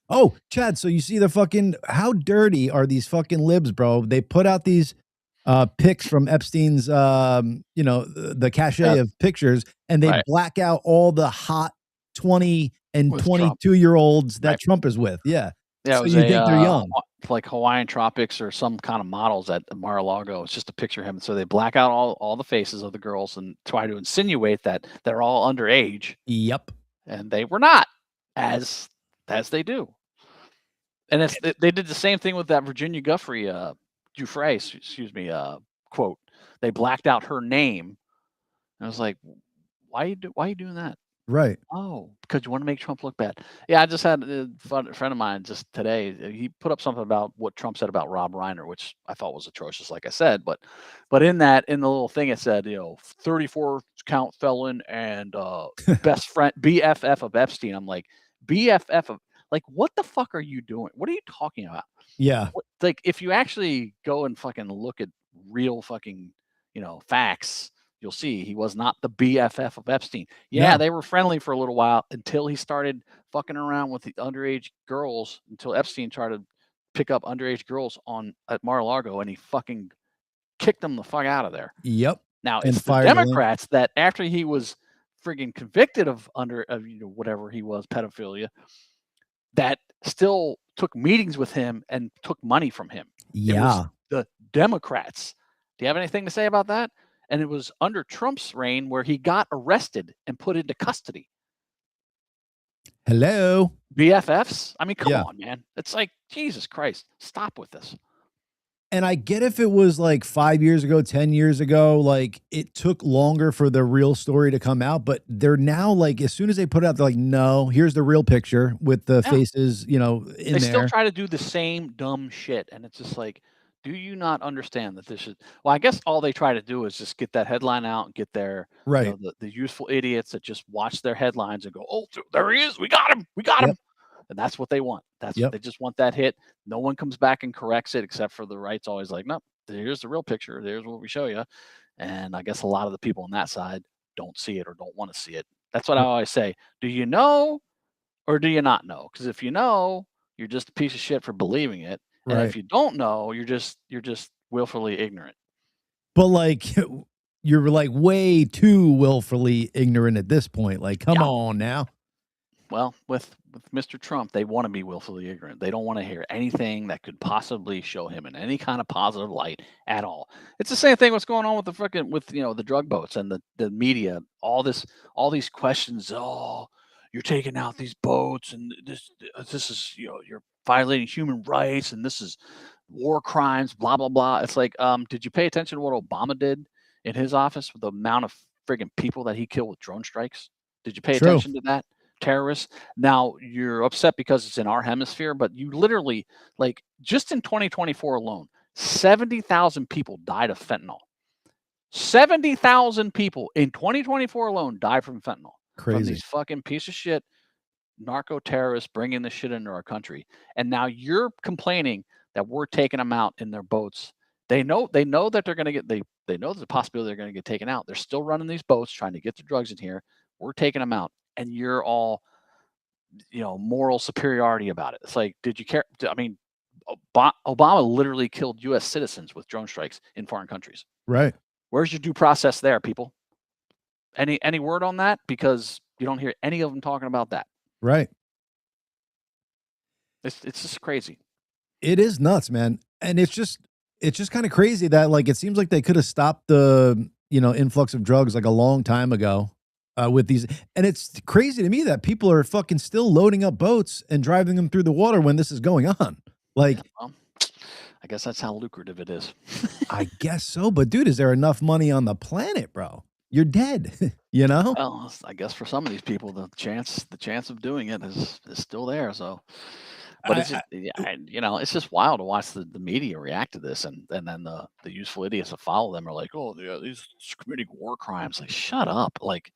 Oh, Chad, so you see the fucking, how dirty are these fucking libs, bro? They put out these pics from Epstein's, the cache of pictures, and they black out all the hot 20 and 22-year-olds that Trump is with. Yeah. Yeah, so you think they're young. Like Hawaiian Tropics or some kind of models at Mar-a-Lago. It's just a picture of him. So they black out all the faces of the girls and try to insinuate that they're all underage. Yep. And they were not, as they do. And they did the same thing with that Virginia Giuffre, quote. They blacked out her name. And I was like, why are you doing that? Right. Oh, because you want to make Trump look bad. Yeah, I just had a friend of mine just today. He put up something about what Trump said about Rob Reiner, which I thought was atrocious, like I said. But in the little thing, it said, 34 count felon and best friend BFF of Epstein. I'm like, BFF of, like, what the fuck are you doing? What are you talking about? Yeah. Like, if you actually go and fucking look at real fucking, facts, you'll see he was not the BFF of Epstein. Yeah, No. they were friendly for a little while until he started fucking around with the underage girls, until Epstein tried to pick up underage girls at Mar-a-Lago, and he fucking kicked them the fuck out of there. Yep. Now And it's the fired the link. Democrats that, after he was friggin' convicted of whatever he was, pedophilia, that still took meetings with him and took money from him. It was Yeah. the Democrats. Do you have anything to say about that? And it was under Trump's reign where he got arrested and put into custody. Hello. BFFs? I mean, come Yeah. on, man. It's like, Jesus Christ, stop with this. And I get if it was like 5 years ago, 10 years ago, like it took longer for the real story to come out, but they're now like, as soon as they put it out, they're like, no, here's the real picture with the Yeah. faces, in They still there. try to do the same dumb shit. And it's just like, do you not understand that this is, well, I guess all they try to do is just get that headline out and get their, Right. the useful idiots that just watch their headlines and go, oh, there he is. We got him. We got him. Yep. And that's what they want. That's what Yep. they just want, that hit. No one comes back and corrects it, except for the right's always like, no, here's the real picture. Here's what we show you. And I guess a lot of the people on that side don't see it or don't want to see it. That's what I always say. Do you know or do you not know? Because if you know, you're just a piece of shit for believing it. And Right. if you don't know, you're just willfully ignorant. But like, you're like way too willfully ignorant at this point. Like, come Yeah. on now. Well, with Mr. Trump, they want to be willfully ignorant. They don't want to hear anything that could possibly show him in any kind of positive light at all. It's the same thing what's going on with the fucking, with the drug boats and the media. All these questions. Oh, you're taking out these boats, and this is, you're violating human rights, and this is war crimes. Blah blah blah. It's like, did you pay attention to what Obama did in his office with the amount of friggin' people that he killed with drone strikes? Did you pay True. attention to that? Terrorists. Now you're upset because it's in our hemisphere, but you literally, like, just in 2024 alone, 70,000 people died of fentanyl. 70,000 people in 2024 alone died from fentanyl. From Crazy. these fucking piece of shit narco terrorists bringing this shit into our country. And now you're complaining that we're taking them out in their boats. They know that they're going to get, they know there's a possibility they're going to get taken out. They're still running these boats trying to get the drugs in here. We're taking them out, and you're all, moral superiority about it. It's like, did you care? I mean, Obama literally killed U.S. citizens with drone strikes in foreign countries. Right. Where's your due process there, people? Any word on that? Because you don't hear any of them talking about that. Right. It's just crazy. It is nuts, man. And it's just kind of crazy that, like, it seems like they could have stopped the, influx of drugs like a long time ago with these. And it's crazy to me that people are fucking still loading up boats and driving them through the water when this is going on. Like, yeah, well, I guess that's how lucrative it is. I guess so. But dude, is there enough money on the planet, bro? You're dead, Well, I guess for some of these people, the chance of doing it is still there. So, but it's just, it's just wild to watch the media react to this, and then the useful idiots that follow them are like, oh, yeah, these committing war crimes. Like, shut up. Like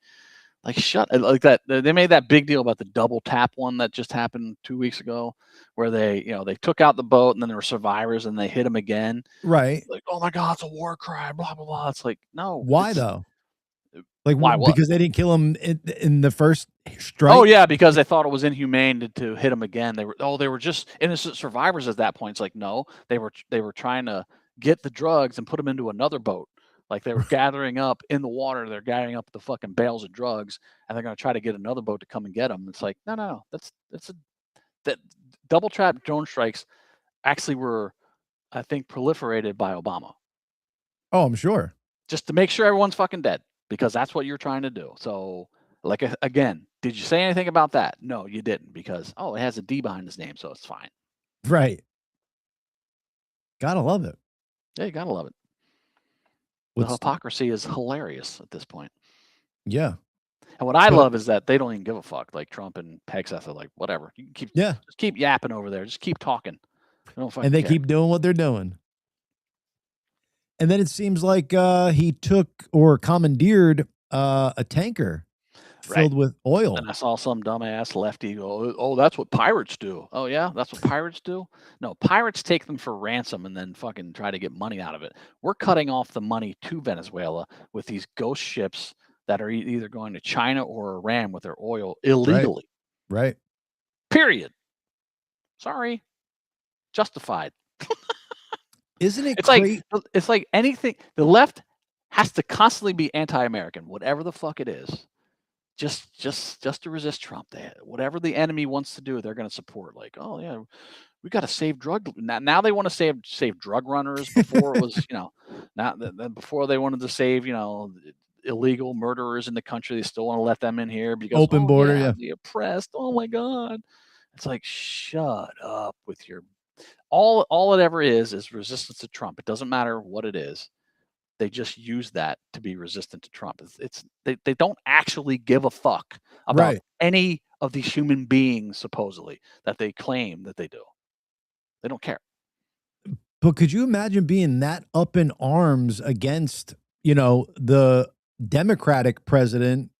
shut, like that. They made that big deal about the double tap one that just happened 2 weeks ago, where they took out the boat, and then there were survivors, and they hit them again. Right. Like, oh my God, it's a war crime. Blah blah blah. It's like, no. Why though? Like, why what? Because they didn't kill him in the first strike? Oh yeah, because they thought it was inhumane to hit them again. They were just innocent survivors at that point. It's like, no, they were trying to get the drugs and put them into another boat. Like, they were gathering up in the water. They're gathering up the fucking bales of drugs, and they're going to try to get another boat to come and get them. It's like, no. That double trap drone strikes actually were, I think, proliferated by Obama. Oh, I'm sure. Just to make sure everyone's fucking dead, because that's what you're trying to do. So, like, again, did you say anything about that? No, you didn't, because, it has a D behind his name, so it's fine. Right. Gotta love it. Yeah, you gotta love it. The hypocrisy is hilarious at this point. Yeah. And what I love is that they don't even give a fuck. Like Trump and Texas are like, whatever. You can just keep yapping over there. Just keep talking. And they keep doing what they're doing. And then it seems like he took or commandeered a tanker filled with oil. And I saw some dumbass lefty go, "Oh, that's what pirates do." Oh yeah, that's what pirates do. No, pirates take them for ransom and then fucking try to get money out of it. We're cutting off the money to Venezuela with these ghost ships that are either going to China or Iran with their oil illegally. Right. Period. Sorry. Justified. Isn't it crazy? It's like anything. The left has to constantly be anti-American, whatever the fuck it is. Just to resist Trump. Whatever the enemy wants to do, they're going to support. Like, oh yeah, we got to save drug. Now they want to save drug runners. Before it was, before they wanted to save, illegal murderers in the country. They still want to let them in here because open border, the oppressed. Oh my God, it's like shut up with your. All it ever is resistance to Trump. It doesn't matter what it is. They just use that to be resistant to Trump. They don't actually give a fuck about any of these human beings, supposedly, that they claim that they do. They don't care. But could you imagine being that up in arms against, the Democratic president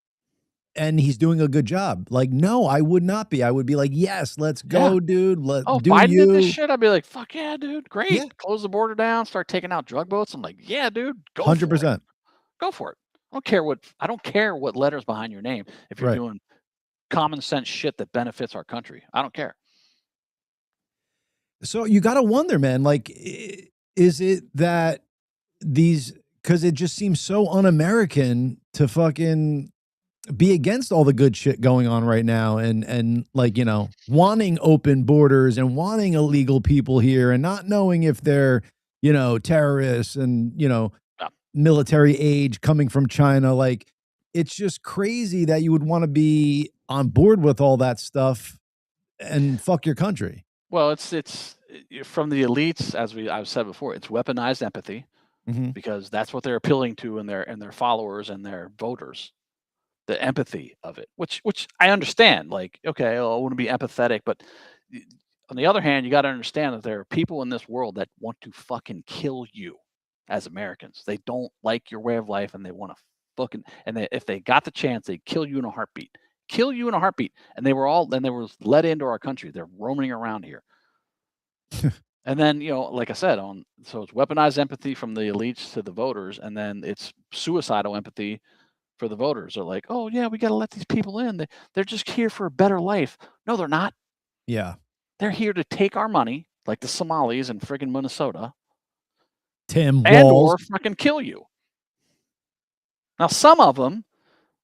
and he's doing a good job? Like, no, I would not be. I would be like, yes, let's go, dude. Biden did this shit. I'd be like, fuck yeah, dude. Great. Yeah. Close the border down, start taking out drug boats. I'm like, yeah, dude, go 100%. For it. Go for it. I don't care what letter's behind your name if you're doing common sense shit that benefits our country. I don't care. So you got to wonder, man, like, is it that because it just seems so un-American to fucking be against all the good shit going on right now and like, wanting open borders and wanting illegal people here and not knowing if they're, terrorists and, military age coming from China. Like, it's just crazy that you would want to be on board with all that stuff and fuck your country. Well, it's from the elites, as I've said before, it's weaponized empathy because that's what they're appealing to in their followers and their voters. The empathy of it, which I understand. Like, okay, I want to be empathetic, but on the other hand, you got to understand that there are people in this world that want to fucking kill you as Americans. They don't like your way of life, and they want to fucking if they got the chance, they'd kill you in a heartbeat. Kill you in a heartbeat. And they were let into our country. They're roaming around here. And then, like I said, so it's weaponized empathy from the elites to the voters, and then it's suicidal empathy for the voters. Are like, oh yeah, we got to let these people in. They're just here for a better life. No, they're not. Yeah. They're here to take our money, like the Somalis in friggin' Minnesota. Or fucking kill you. Now, some of them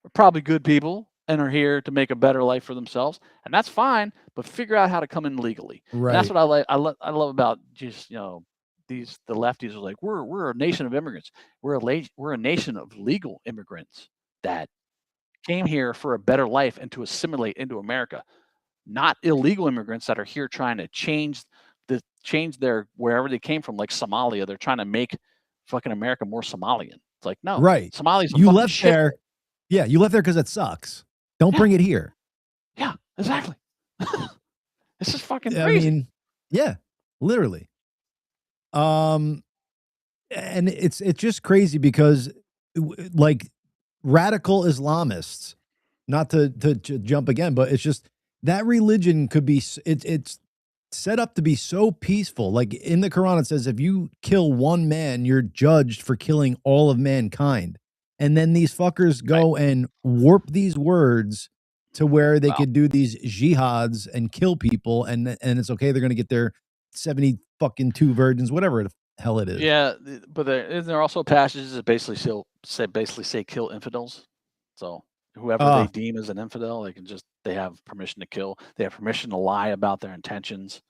are probably good people and are here to make a better life for themselves, and that's fine. But figure out how to come in legally. Right. And that's what I like. I love about just the lefties are like, we're a nation of immigrants. We're a nation of legal immigrants that came here for a better life and to assimilate into America, not illegal immigrants that are here trying to change their wherever they came from, like Somalia. They're trying to make fucking America more Somalian. It's like, no, Somalia's you left there. Yeah, you left there because it sucks. Don't bring it here. Yeah, exactly. This is fucking crazy. I mean, yeah, literally. And it's just crazy because like radical Islamists, not to jump again, but it's just that religion could be it's set up to be so peaceful. Like in the Quran, it says if you kill one man, you're judged for killing all of mankind. And then these fuckers go and warp these words to where they could do these jihads and kill people, and it's okay. They're going to get their 72 virgins, whatever the hell it is. Yeah, but there are also passages that basically say kill infidels. So whoever they deem as an infidel, they have permission to kill. They have permission to lie about their intentions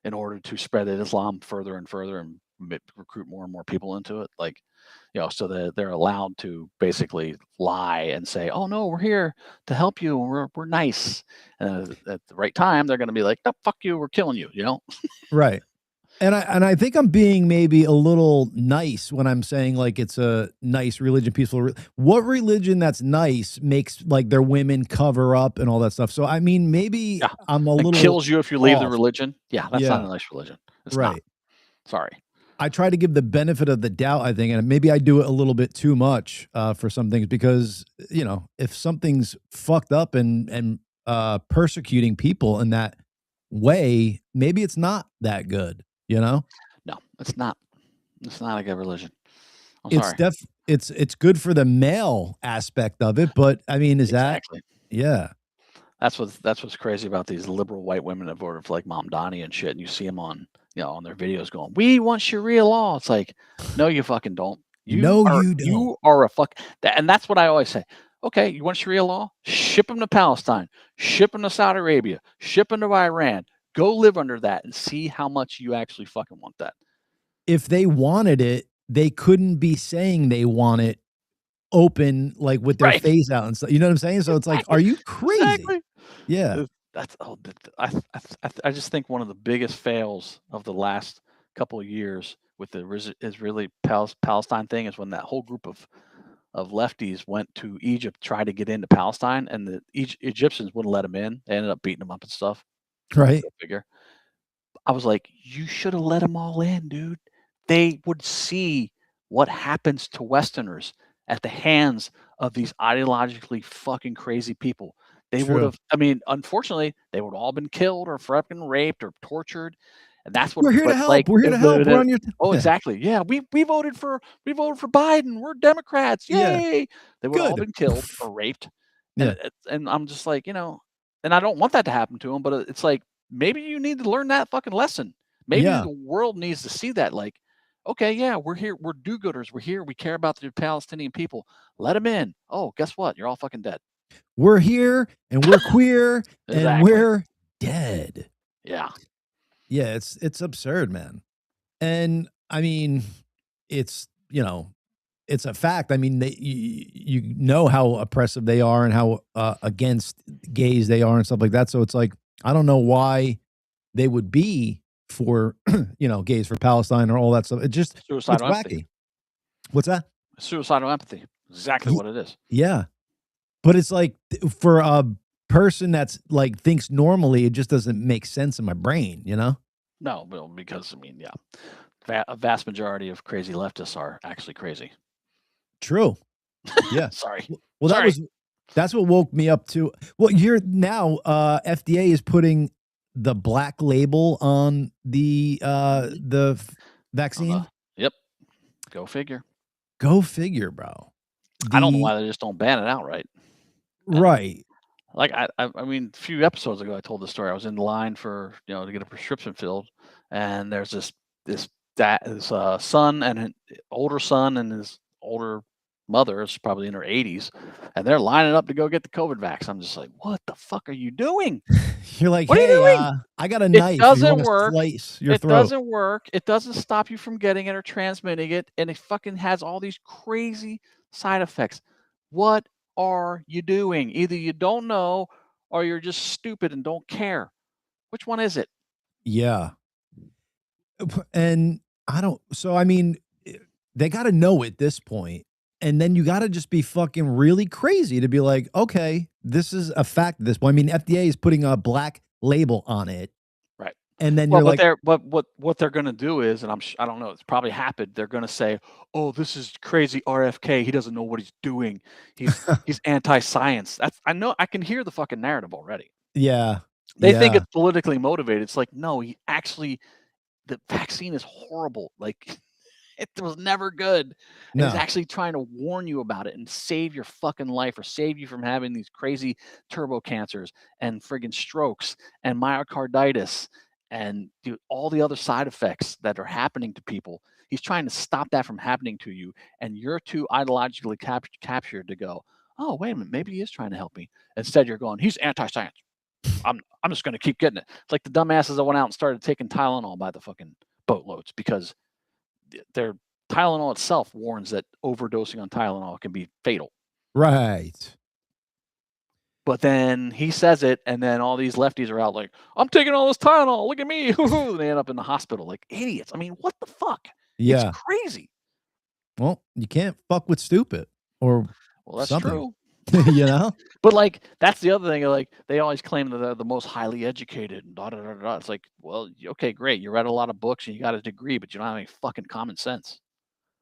in order to spread Islam further and further and recruit more and more people into it. Like, so that they're allowed to basically lie and say, "Oh no, we're here to help you. We're nice." And at the right time, they're going to be like, "No, fuck you. We're killing you." Right. And I think I'm being maybe a little nice when I'm saying like it's a nice religion, peaceful. What religion that's nice makes like their women cover up and all that stuff. So I mean, maybe Yeah. I'm a It little kills you if you leave the off. religion. Yeah, that's not Yeah, a nice religion. It's not. right. Sorry. I try to give the benefit of the doubt, I think, and maybe I do it a little bit too much for some things because if something's fucked up and persecuting people in that way, maybe it's not that good. No, it's not. It's not a good religion. I'm sorry. It's good for the male aspect of it, but I mean, is exactly. that yeah. That's what's crazy about these liberal white women that voted for like Mom Donnie and shit. And you see them on on their videos going, "We want Sharia law." It's like, no, you fucking don't. No, you don't. You are a fuck. And that's what I always say. Okay, you want Sharia law? Ship them to Palestine. Ship them to Saudi Arabia. Ship them to Iran. Go live under that and see how much you actually fucking want that. If they wanted it, they couldn't be saying they want it open, like with their face out and stuff. You know what I'm saying? So it's like, are you crazy? Exactly. Yeah. I just think one of the biggest fails of the last couple of years with the Israeli Palestine thing is when that whole group of lefties went to Egypt, tried to get into Palestine, and the Egyptians wouldn't let them in. They ended up beating them up and stuff. Right. Go figure. I was like, you should have let them all in, dude. They would see what happens to Westerners at the hands of these ideologically fucking crazy people. They would have, I mean, unfortunately, they would all been killed or fucking raped or tortured. And that's what we're here to help. Like, we're here to help. We're on your exactly. Yeah, we voted for Biden. We're Democrats. Yay. Yeah. They would have all been killed or raped. Yeah. And I'm just like, and I don't want that to happen to them, but it's like, maybe you need to learn that fucking lesson. Maybe the world needs to see that, like, okay, yeah, we're here. We're do-gooders. We're here. We care about the Palestinian people. Let them in. Oh, guess what? You're all fucking dead. We're here and we're queer and we're dead. Yeah. Yeah, it's absurd, man. And I mean, it's it's a fact. I mean, you know how oppressive they are and how against gays they are and stuff like that. So it's like, I don't know why they would be for, gays for Palestine or all that stuff. It just, suicidal it's empathy. Wacky. What's that? Suicidal empathy. Exactly what it is. Yeah. But it's like for a person that's like thinks normally, it just doesn't make sense in my brain, No, well, because I mean, yeah, a vast majority of crazy leftists are actually crazy. True. Yeah. Sorry. Well, that's what woke me up to. Well, you're now FDA is putting the black label on the vaccine. Yep. Go figure. Go figure, bro. I don't know why they just don't ban it outright. Right. Like I mean, a few episodes ago, I told the story. I was in line for to get a prescription filled, and there's this son and an older son and his older mother is probably in her 80s, and they're lining up to go get the COVID vax. I'm just like, what the fuck are you doing? You're like, what hey, are you doing? I got a knife. It doesn't work. Slice your it throat. Doesn't work. It doesn't stop you from getting it or transmitting it, and it fucking has all these crazy side effects. What are you doing? Either you don't know or you're just stupid and don't care. Which one is it? Yeah. And I don't, so I mean, they got to know at this point, and then you got to just be fucking really crazy to be like, okay, this is a fact at this point. I mean, FDA is putting a black label on it. Right. And then you're like, what they're going to do is, and I don't know, it's probably happened. They're going to say, oh, this is crazy RFK. He doesn't know what he's doing. He's anti-science. I can hear the fucking narrative already. Yeah. They think it's politically motivated. It's like, no, the vaccine is horrible. Like, it was never good. No. He's actually trying to warn you about it and save your fucking life or save you from having these crazy turbo cancers and friggin' strokes and myocarditis and all the other side effects that are happening to people. He's trying to stop that from happening to you, and you're too ideologically captured to go, oh, wait a minute, maybe he is trying to help me. Instead, you're going, he's anti-science. I'm just going to keep getting it. It's like the dumbasses that went out and started taking Tylenol by the fucking boatloads because their Tylenol itself warns that overdosing on Tylenol can be fatal. Right. But then he says it, and then all these lefties are out like, I'm taking all this Tylenol. Look at me. They end up in the hospital like idiots. I mean, what the fuck? Yeah. It's crazy. Well, you can't fuck with stupid or that's something. True. You know? But like, that's the other thing. Like, they always claim that they're the most highly educated and da da da da. It's like, well, okay, great. You read a lot of books and you got a degree, but you don't have any fucking common sense.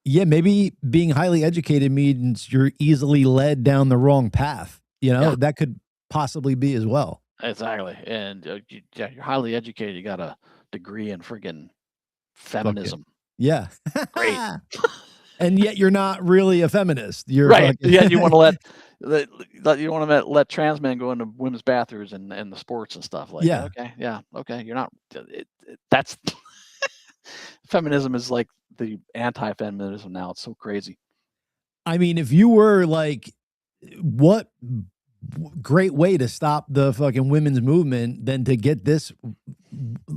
Yeah, maybe being highly educated means you're easily led down the wrong path. You know, that could possibly be as well. Exactly. And you're highly educated. You got a degree in friggin' feminism. Yeah. Great. And yet you're not really a feminist. You're right. Yeah, you want to let trans men go into women's bathrooms and the sports and stuff. Like, okay, you're not. That's feminism is like the anti-feminism now. It's so crazy. I mean, if you were like, what great way to stop the fucking women's movement than to get this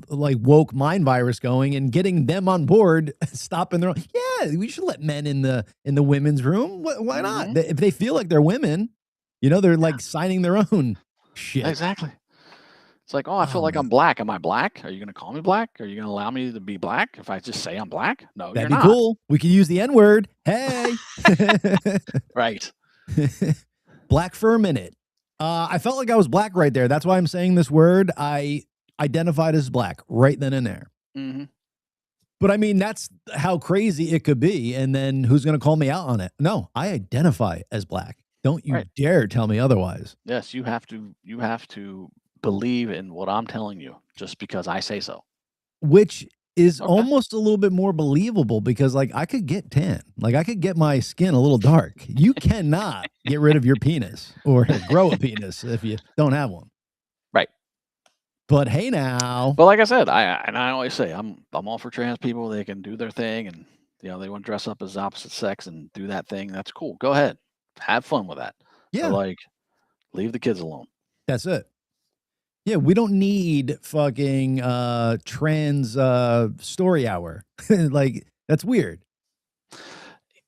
like woke mind virus going and getting them on board, stopping their own. Yeah, we should let men in the women's room. Why not? If they feel like they're women, you know, they're like signing their own shit. Exactly. It's like, oh, I feel like I'm black. Am I black? Are you going to call me black? Are you going to allow me to be black if I just say I'm black? No, that'd be cool. We could use the N-word. Hey. Right. Black for a minute. I felt like I was black right there. That's why I'm saying this word. I identified as black right then and there. But I mean, that's how crazy it could be. And then who's going to call me out on it? No, I identify as black. Don't you dare tell me otherwise. Yes, you have to believe in what I'm telling you just because I say so. Which is almost a little bit more believable because like I could get tan. Like I could get my skin a little dark. You cannot get rid of your penis or grow a penis if you don't have one. Right. But hey now. But like I said, I always say I'm all for trans people. They can do their thing and they want to dress up as opposite sex and do that thing. That's cool. Go ahead. Have fun with that. Yeah. But like leave the kids alone. That's it. Yeah, we don't need fucking trans story hour. Like that's weird.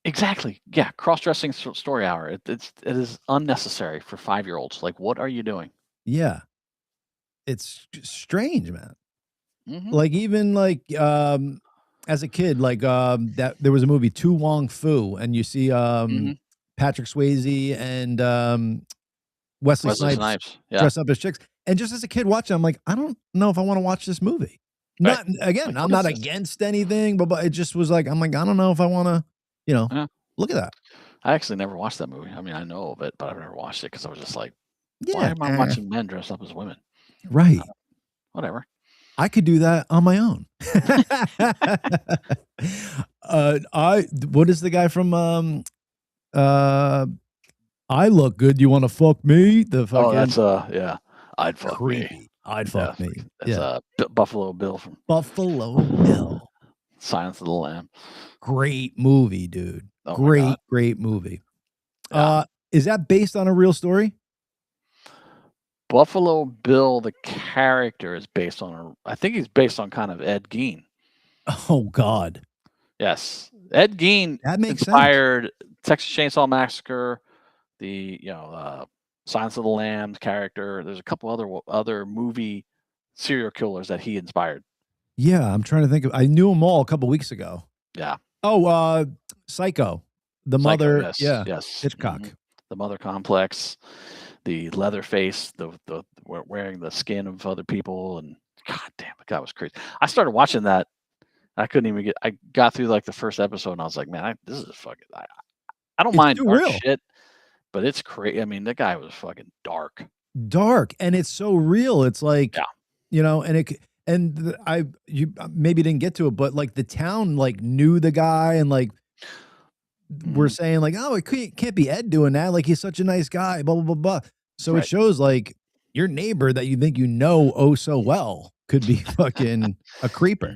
Exactly. Yeah, cross-dressing story hour. It is unnecessary for 5-year-olds. Like, what are you doing? Yeah, it's strange, man. Like even like as a kid, like that there was a movie To Wong Fu, and you see Patrick Swayze and Wesley Snipes dress up as chicks. And just as a kid watching, I'm like, I don't know if I want to watch this movie. Not again, I'm not against anything, but it just was like, I'm like, I don't know if I want to, look at that. I actually never watched that movie. I mean, I know of it, but I've never watched it because I was just like, why am I watching men dress up as women? Right. Whatever. I could do that on my own. What is the guy from I Look Good, You Want to Fuck Me? The fucking that's I'd fuck creepy. me. I'd fuck me. That's Buffalo Bill from Buffalo Bill. Silence of the Lamb. Great movie, dude. Oh great movie. Yeah. Is that based on a real story? Buffalo Bill, the character, is based on I think he's based on kind of Ed Gein. Oh God. Yes. Ed Gein inspired Texas Chainsaw Massacre, the Silence of the Lambs character. There's a couple other movie serial killers that he inspired. Yeah, I'm trying to think of. I knew them all a couple weeks ago. Yeah. Oh, Psycho, the mother. Yes. Hitchcock. The Mother Complex, the Leatherface, the wearing the skin of other people, and God damn, the guy was crazy. I started watching that. I couldn't even I got through like the first episode, and I was like, man, this is fucking. I don't mind dark shit. But it's crazy. I mean, that guy was fucking dark. And it's so real. It's like, you maybe didn't get to it, but like the town like knew the guy and like we're saying like, oh, it can't be Ed doing that. Like he's such a nice guy, blah, blah, blah, blah. So it shows like your neighbor that you think you know oh so well could be fucking a creeper.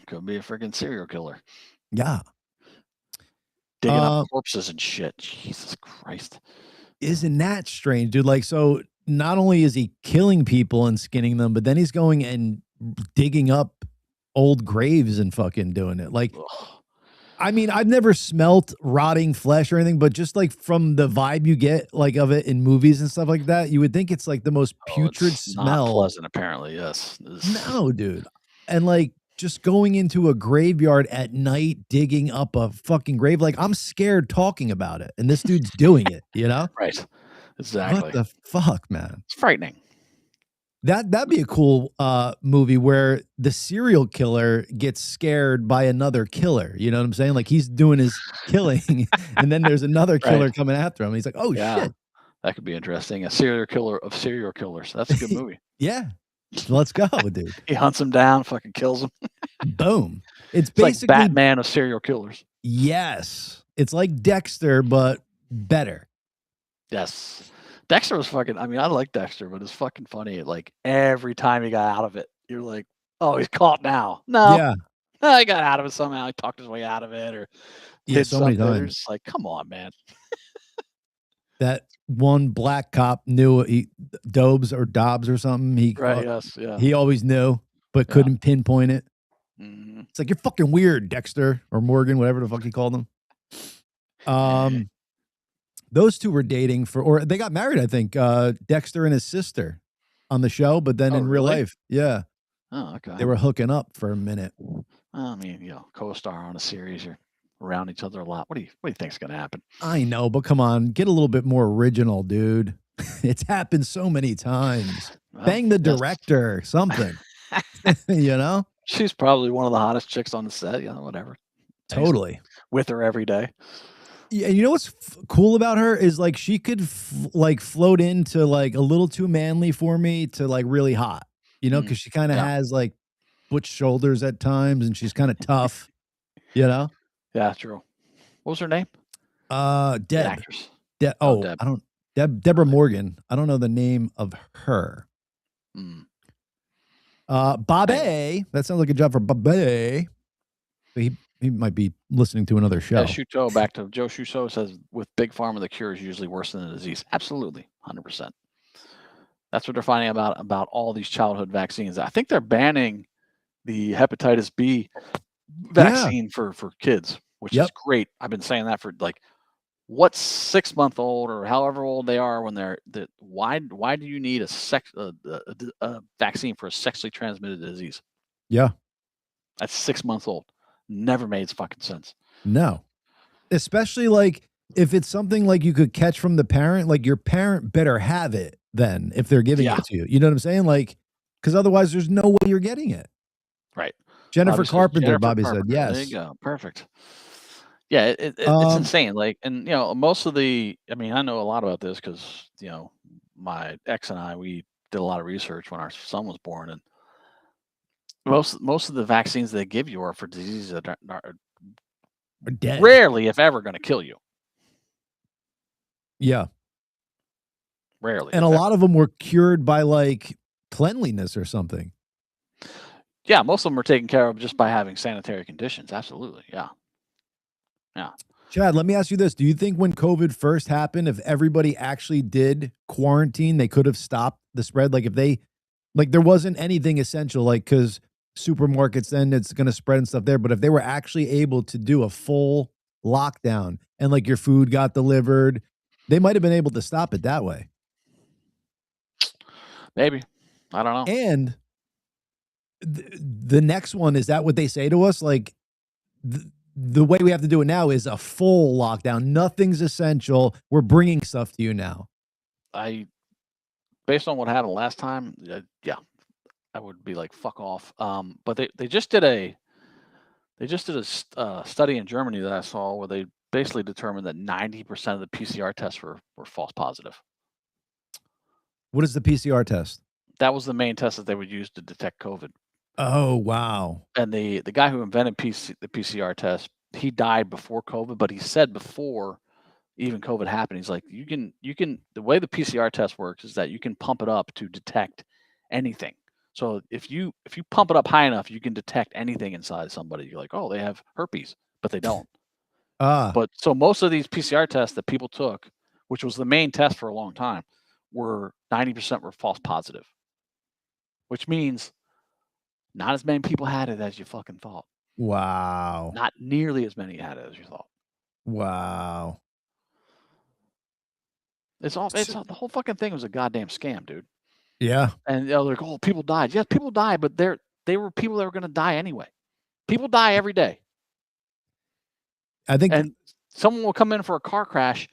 Could be a freaking serial killer. Yeah. Digging up corpses and shit. Jesus Christ. Isn't that strange, dude? Like, so not only is he killing people and skinning them, but then he's going and digging up old graves and fucking doing it. Like, I mean, I've never smelt rotting flesh or anything, but just like from the vibe you get like of it in movies and stuff like that, you would think it's like the most putrid It's not smell. pleasant, apparently. Yes. No, dude. And like just going into a graveyard at night, digging up a fucking grave, like I'm scared talking about it. And this dude's doing it, you know? Right. What Exactly. the fuck, man? It's frightening. That'd be a cool movie where the serial killer gets scared by another killer. You know what I'm saying? Like he's doing his killing, and then there's another killer Right. coming after him. He's like, "Oh shit, that could be interesting. A serial killer of serial killers. That's a good movie. Yeah, let's go, dude." He hunts him down, fucking kills him. Boom. It's basically basically like Batman of serial killers. Yes, it's like Dexter, but better. Yes. Dexter was fucking, I mean, I like Dexter, but it's fucking funny. Like every time he got out of it, you're like, oh, he's caught now. No. Yeah. No, he got out of it somehow. He talked his way out of it or Yeah, so many times. It's like, come on, man. That one black cop knew Dobbs or something. He always knew, but couldn't pinpoint it. Mm-hmm. It's like, you're fucking weird, Dexter or Morgan, whatever the fuck he called him. Those two were dating or they got married, I think. Dexter and his sister on the show, but then in real life, yeah. Oh, okay. They were hooking up for a minute. I mean, co-star on a series, you're around each other a lot. What do you think's gonna happen? I know, but come on, get a little bit more original, dude. It's happened so many times. Well, bang the director, something. You know? She's probably one of the hottest chicks on the set, whatever. Totally. With her every day. Yeah, and you know what's cool about her is like she could float into like a little too manly for me to like really hot, because she kind of has like butch shoulders at times and she's kind of tough, Yeah, true. What was her name? Deb. Deborah Morgan. I don't know the name of her. Bobby. That sounds like a job for Bobby. He might be listening to another show. Shuto, back to Joe Shuto says, with Big Pharma, the cure is usually worse than the disease. Absolutely, 100%. That's what they're finding about all these childhood vaccines. I think they're banning the hepatitis B vaccine for kids, which is great. I've been saying that for like, what's 6-month-old or however old they are when why do you need a vaccine for a sexually transmitted disease? Yeah. That's 6 months old. Never made fucking sense. No. Especially like if it's something like you could catch from the parent, like your parent better have it then if they're giving it to you. You know what I'm saying? Like, because otherwise there's no way you're getting it. Right. Jennifer Carpenter, Bobby said, yes. There you go. Perfect. Yeah, it's insane. Like, and most of I know a lot about this because my ex and I, we did a lot of research when our son was born, and most of the vaccines they give you are for diseases that are dead. Rarely, if ever, going to kill you. Yeah. Rarely. And a lot of them were cured by like cleanliness or something. Yeah, most of them are taken care of just by having sanitary conditions. Absolutely. Yeah. Yeah. Chad, let me ask you this. Do you think when COVID first happened, if everybody actually did quarantine, they could have stopped the spread? Like if there wasn't anything essential, like because supermarkets, then it's going to spread and stuff there. But if they were actually able to do a full lockdown and like your food got delivered, they might have been able to stop it that way. Maybe. I don't know. And the next one, is that what they say to us? Like the way we have to do it now is a full lockdown. Nothing's essential. We're bringing stuff to you now. Based on what happened last time, yeah, I would be like, fuck off. But they just did a study in Germany that I saw where they basically determined that 90% of the PCR tests were false positive. What is the PCR test? That was the main test that they would use to detect COVID. Oh, wow. And the guy who invented the PCR test, he died before COVID, but he said before even COVID happened, he's like, you can the way the PCR test works is that you can pump it up to detect anything. So if you pump it up high enough, you can detect anything inside somebody. You're like, oh, they have herpes, but they don't. But so most of these PCR tests that people took, which was the main test for a long time, were 90% were false positive, which means not as many people had it as you fucking thought. Wow. Not nearly as many had it as you thought. Wow. It's all the whole fucking thing was a goddamn scam, dude. Yeah. And they're like, oh, people died. Yes, people died, but they were people that were going to die anyway. People die every day. I think, and someone will come in for a car crash.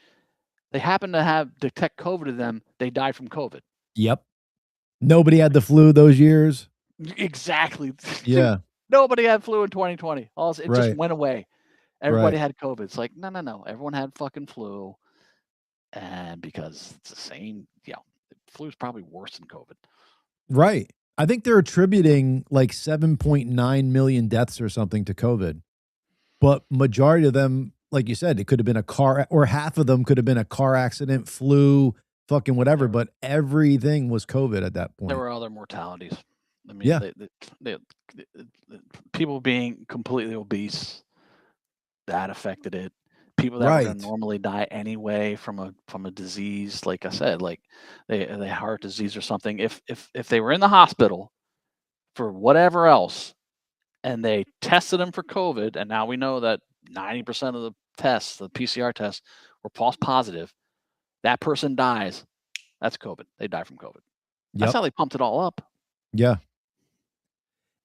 They happen to detect COVID in them. They died from COVID. Yep. Nobody had the flu those years. Exactly. Yeah. Nobody had flu in 2020. It just went away. Everybody had COVID. It's like, no. Everyone had fucking flu. And because it's the same, flu is probably worse than COVID. Right. I think they're attributing like 7.9 million deaths or something to COVID. But majority of them, like you said, it could have been a car, or half of them could have been a car accident, flu, fucking whatever. But everything was COVID at that point. There were other mortalities. I mean, they, people being completely obese, that affected it. People that were going to normally die anyway from a disease, like I said, like they heart disease or something. If they were in the hospital for whatever else, and they tested them for COVID, and now we know that 90% of the tests, the PCR tests, were false positive. That person dies. That's COVID. They die from COVID. That's how they pumped it all up. Yeah.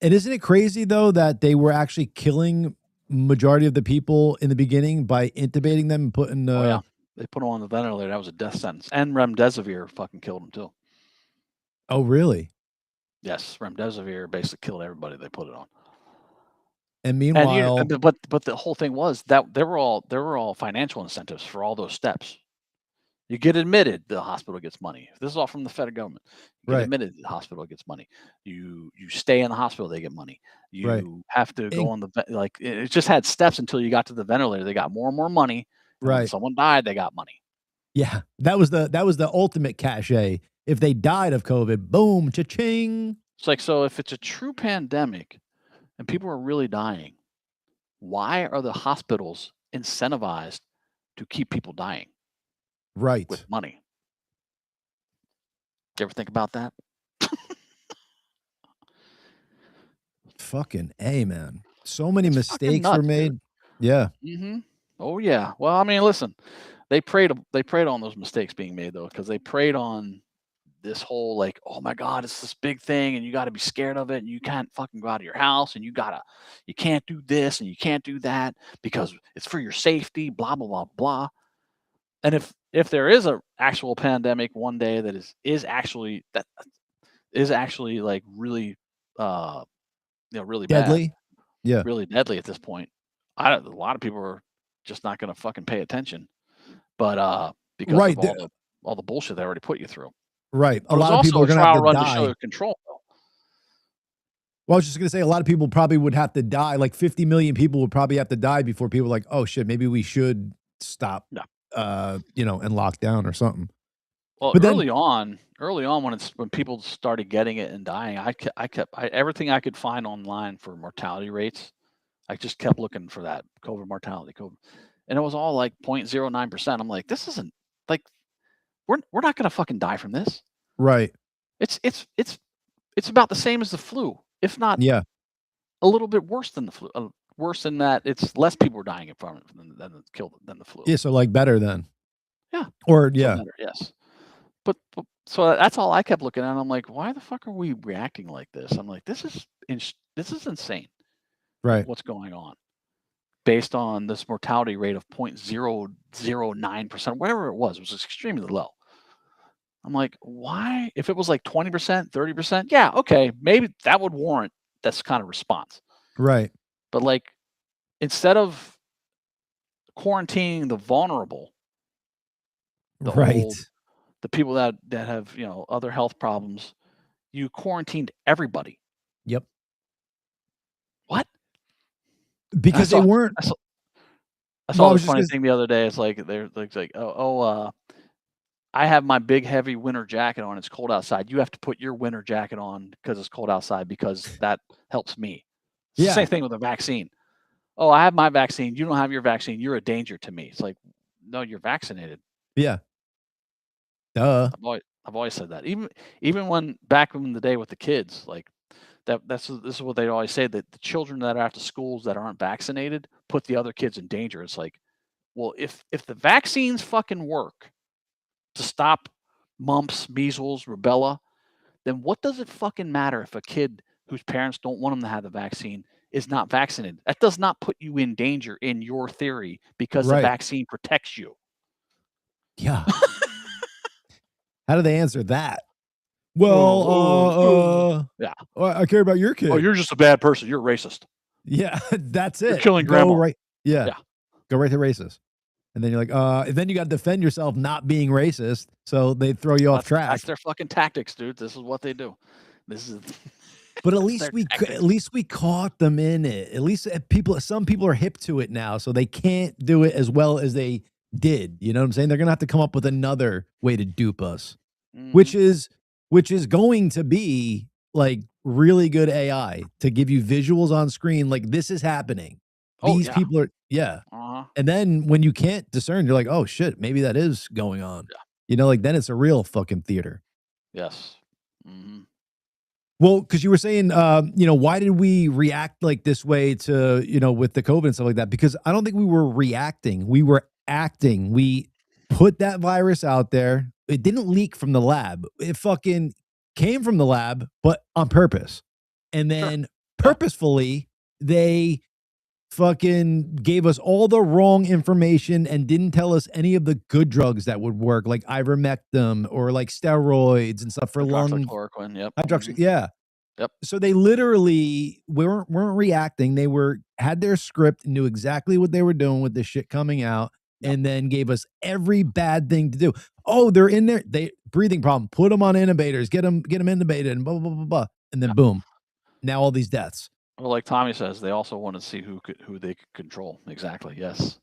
And isn't it crazy though that they were actually killing majority of the people in the beginning by intubating them and putting they put them on the ventilator. That was a death sentence. And remdesivir fucking killed them too. Oh, really? Yes, remdesivir basically killed everybody they put it on. And meanwhile, but the whole thing was that there were all financial incentives for all those steps. You get admitted, the hospital gets money. This is all from the federal government. You get admitted, the hospital gets money. You stay in the hospital, they get money. You have to go on it just had steps until you got to the ventilator. They got more and more money. And when someone died, they got money. Yeah, that was the ultimate cachet. If they died of COVID, boom, cha-ching. It's like, so if it's a true pandemic and people are really dying, why are the hospitals incentivized to keep people dying? With money. You ever think about that? Fucking A, man. So many mistakes were made. Dude. Yeah. Oh yeah. Well, I mean, listen, they preyed on those mistakes being made though, because they preyed on this whole like, oh my God, it's this big thing and you got to be scared of it and you can't fucking go out of your house and you can't do this and you can't do that because it's for your safety, blah, blah, blah, blah. And if there is a actual pandemic one day that is actually like really really deadly, bad, really deadly at this point, a lot of people are just not going to fucking pay attention, but because of all the bullshit they already put you through. Right, a lot of people are going to have to die. To show control. Well, I was just going to say, a lot of people probably would have to die. Like 50 million people would probably have to die before people are like, oh shit, maybe we should stop. And lock down or something. Well, but early on when people started getting it and dying, I kept everything I could find online for mortality rates. I just kept looking for that COVID mortality, and it was all like 0.09%. I'm like, this isn't like we're not gonna fucking die from this. Right. It's about the same as the flu, if not a little bit worse than the flu. Worse in that it's less people are dying from it than the flu. Yeah, so like better then. Yeah. Or better, yes. But so that's all I kept looking at. I'm like, why the fuck are we reacting like this? I'm like, this is insane. Right. What's going on? Based on this mortality rate of 0.009%, whatever it was extremely low. I'm like, why? If it was like 20%, 30%, yeah, okay, maybe that would warrant this kind of response. Right. But like, instead of quarantining the vulnerable, the old, the people that have other health problems, you quarantined everybody. Yep. What? Because they weren't. I saw this funny thing the other day. It's like they're like, I have my big heavy winter jacket on. It's cold outside. You have to put your winter jacket on because it's cold outside because that helps me. It's the same thing with a vaccine. Oh, I have my vaccine. You don't have your vaccine. You're a danger to me. It's like, no, you're vaccinated. Yeah. Duh. I've always said that. Even when back in the day with the kids, like this is what they always say, that the children that are at the schools that aren't vaccinated put the other kids in danger. It's like, well, if the vaccines fucking work to stop mumps, measles, rubella, then what does it fucking matter if a kid whose parents don't want them to have the vaccine is not vaccinated? That does not put you in danger in your theory because the vaccine protects you. Yeah. How do they answer that? Well, yeah. I care about your kid. Oh, you're just a bad person. You're racist. Yeah, that's it. You're killing grandma. Right. Yeah. Go right to racist. And then you're like, and then you got to defend yourself not being racist. So they throw you off track. That's their fucking tactics, dude. This is what they do. This is. But at least we caught them in it. At least some people are hip to it now, so they can't do it as well as they did. You know what I'm saying? They're gonna have to come up with another way to dupe us, which is going to be like really good AI to give you visuals on screen. Like, this is happening. These people are and then when you can't discern, you're like, oh shit, maybe that is going on. You know, like then it's a real fucking theater. Yes. Well, because you were saying, why did we react like this way to, with the COVID and stuff like that? Because I don't think we were reacting. We were acting. We put that virus out there. It didn't leak from the lab. It fucking came from the lab, but on purpose. And then purposefully, they fucking gave us all the wrong information and didn't tell us any of the good drugs that would work, like ivermectin or like steroids and stuff for lung. Hydroxychloroquine, Yep. So they literally weren't reacting. They had their script, knew exactly what they were doing with this shit coming out, and then gave us every bad thing to do. Oh, they're in there. Breathing problem. Put them on intubators. Get them intubated, and blah blah blah blah. And then boom, now all these deaths. Well, like Tommy says, they also want to see who they could control. Exactly. Yes,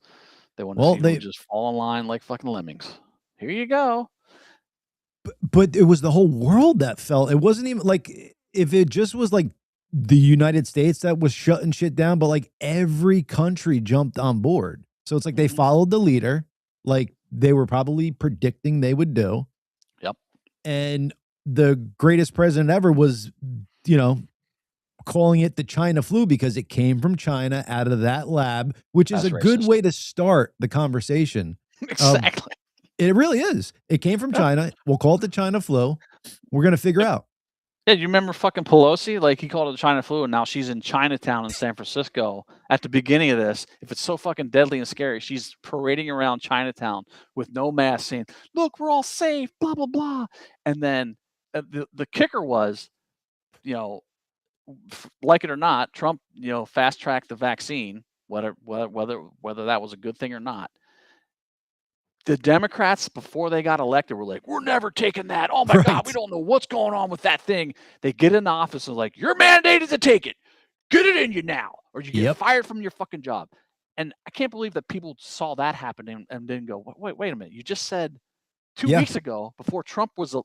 they want to see who just fall in line like fucking lemmings. Here you go. But it was the whole world that fell. It wasn't even like if it just was like the United States that was shutting shit down, but like every country jumped on board. So it's like they followed the leader, like they were probably predicting they would do. Yep. And the greatest president ever was, calling it the China flu because it came from China out of that lab, which is a good way to start the conversation. Exactly. It really is. It came from China. We'll call it the China flu. We're going to figure out. Yeah, you remember fucking Pelosi? Like, he called it the China flu, and now she's in Chinatown in San Francisco at the beginning of this. If it's so fucking deadly and scary, she's parading around Chinatown with no mask saying, look, we're all safe, blah, blah, blah. And then the kicker was, like it or not, Trump, fast-tracked the vaccine, whether that was a good thing or not. The Democrats, before they got elected, were like, we're never taking that. Oh, my God, we don't know what's going on with that thing. They get in office and like, you're mandated to take it. Get it in you now, or you get fired from your fucking job. And I can't believe that people saw that happen and didn't go, wait a minute. You just said 2 weeks ago, before Trump was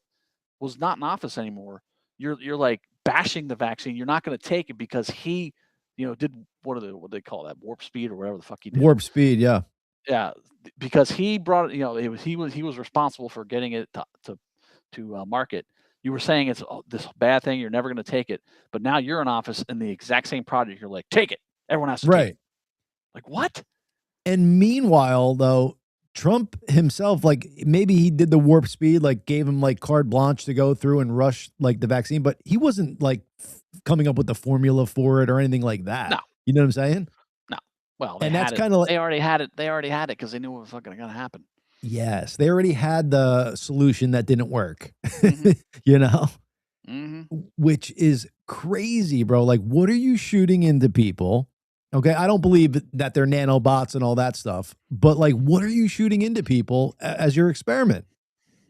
not in office anymore, you're like bashing the vaccine. You're not going to take it because he, did what do they call that, warp speed or whatever the fuck he did. Warp speed, yeah. Yeah, because he brought it. He was responsible for getting it to market. You were saying it's this bad thing. You're never going to take it, but now you're in office in the exact same project. You're like, take it. Everyone has to take it. Like, what? And meanwhile, though, Trump himself, like maybe he did the warp speed, like gave him like carte blanche to go through and rush like the vaccine, but he wasn't like coming up with the formula for it or anything like that. No. You know what I'm saying? Well, and that's kind of like, they already had it. They already had it because they knew what was fucking going to happen. Yes, they already had the solution that didn't work. Which is crazy, bro. Like, what are you shooting into people? Okay, I don't believe that they're nanobots and all that stuff, but like, what are you shooting into people as your experiment?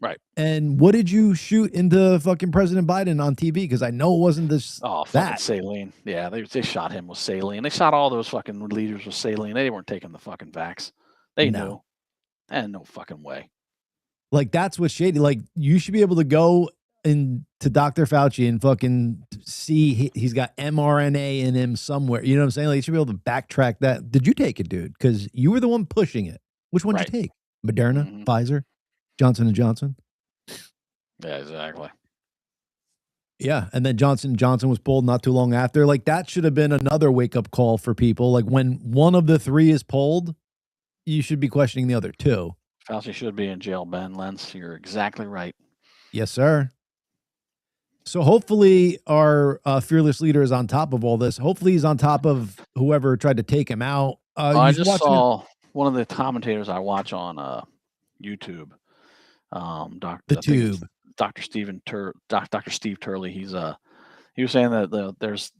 Right. And what did you shoot into fucking President Biden on TV? Because I know it wasn't this. Oh, fucking saline. Yeah, they shot him with saline. They shot all those fucking leaders with saline. They weren't taking the fucking vax. They knew. And no fucking way. Like, that's what's shady. Like, you should be able to go to Dr. Fauci and fucking see he's got mRNA in him somewhere. You know what I'm saying? Like, you should be able to backtrack that. Did you take it, dude? Because you were the one pushing it. Which one did you take? Moderna, Pfizer, Johnson & Johnson? Yeah, exactly. Yeah, and then Johnson & Johnson was pulled not too long after. Like, that should have been another wake-up call for people. Like, when one of the 3 is pulled, you should be questioning the other 2. Fauci should be in jail, Ben Lentz. You're exactly right. Yes, sir. So hopefully our fearless leader is on top of all this. Hopefully he's on top of whoever tried to take him out. I just saw one of the commentators I watch on YouTube. Dr. Steve Turley. He was saying that there's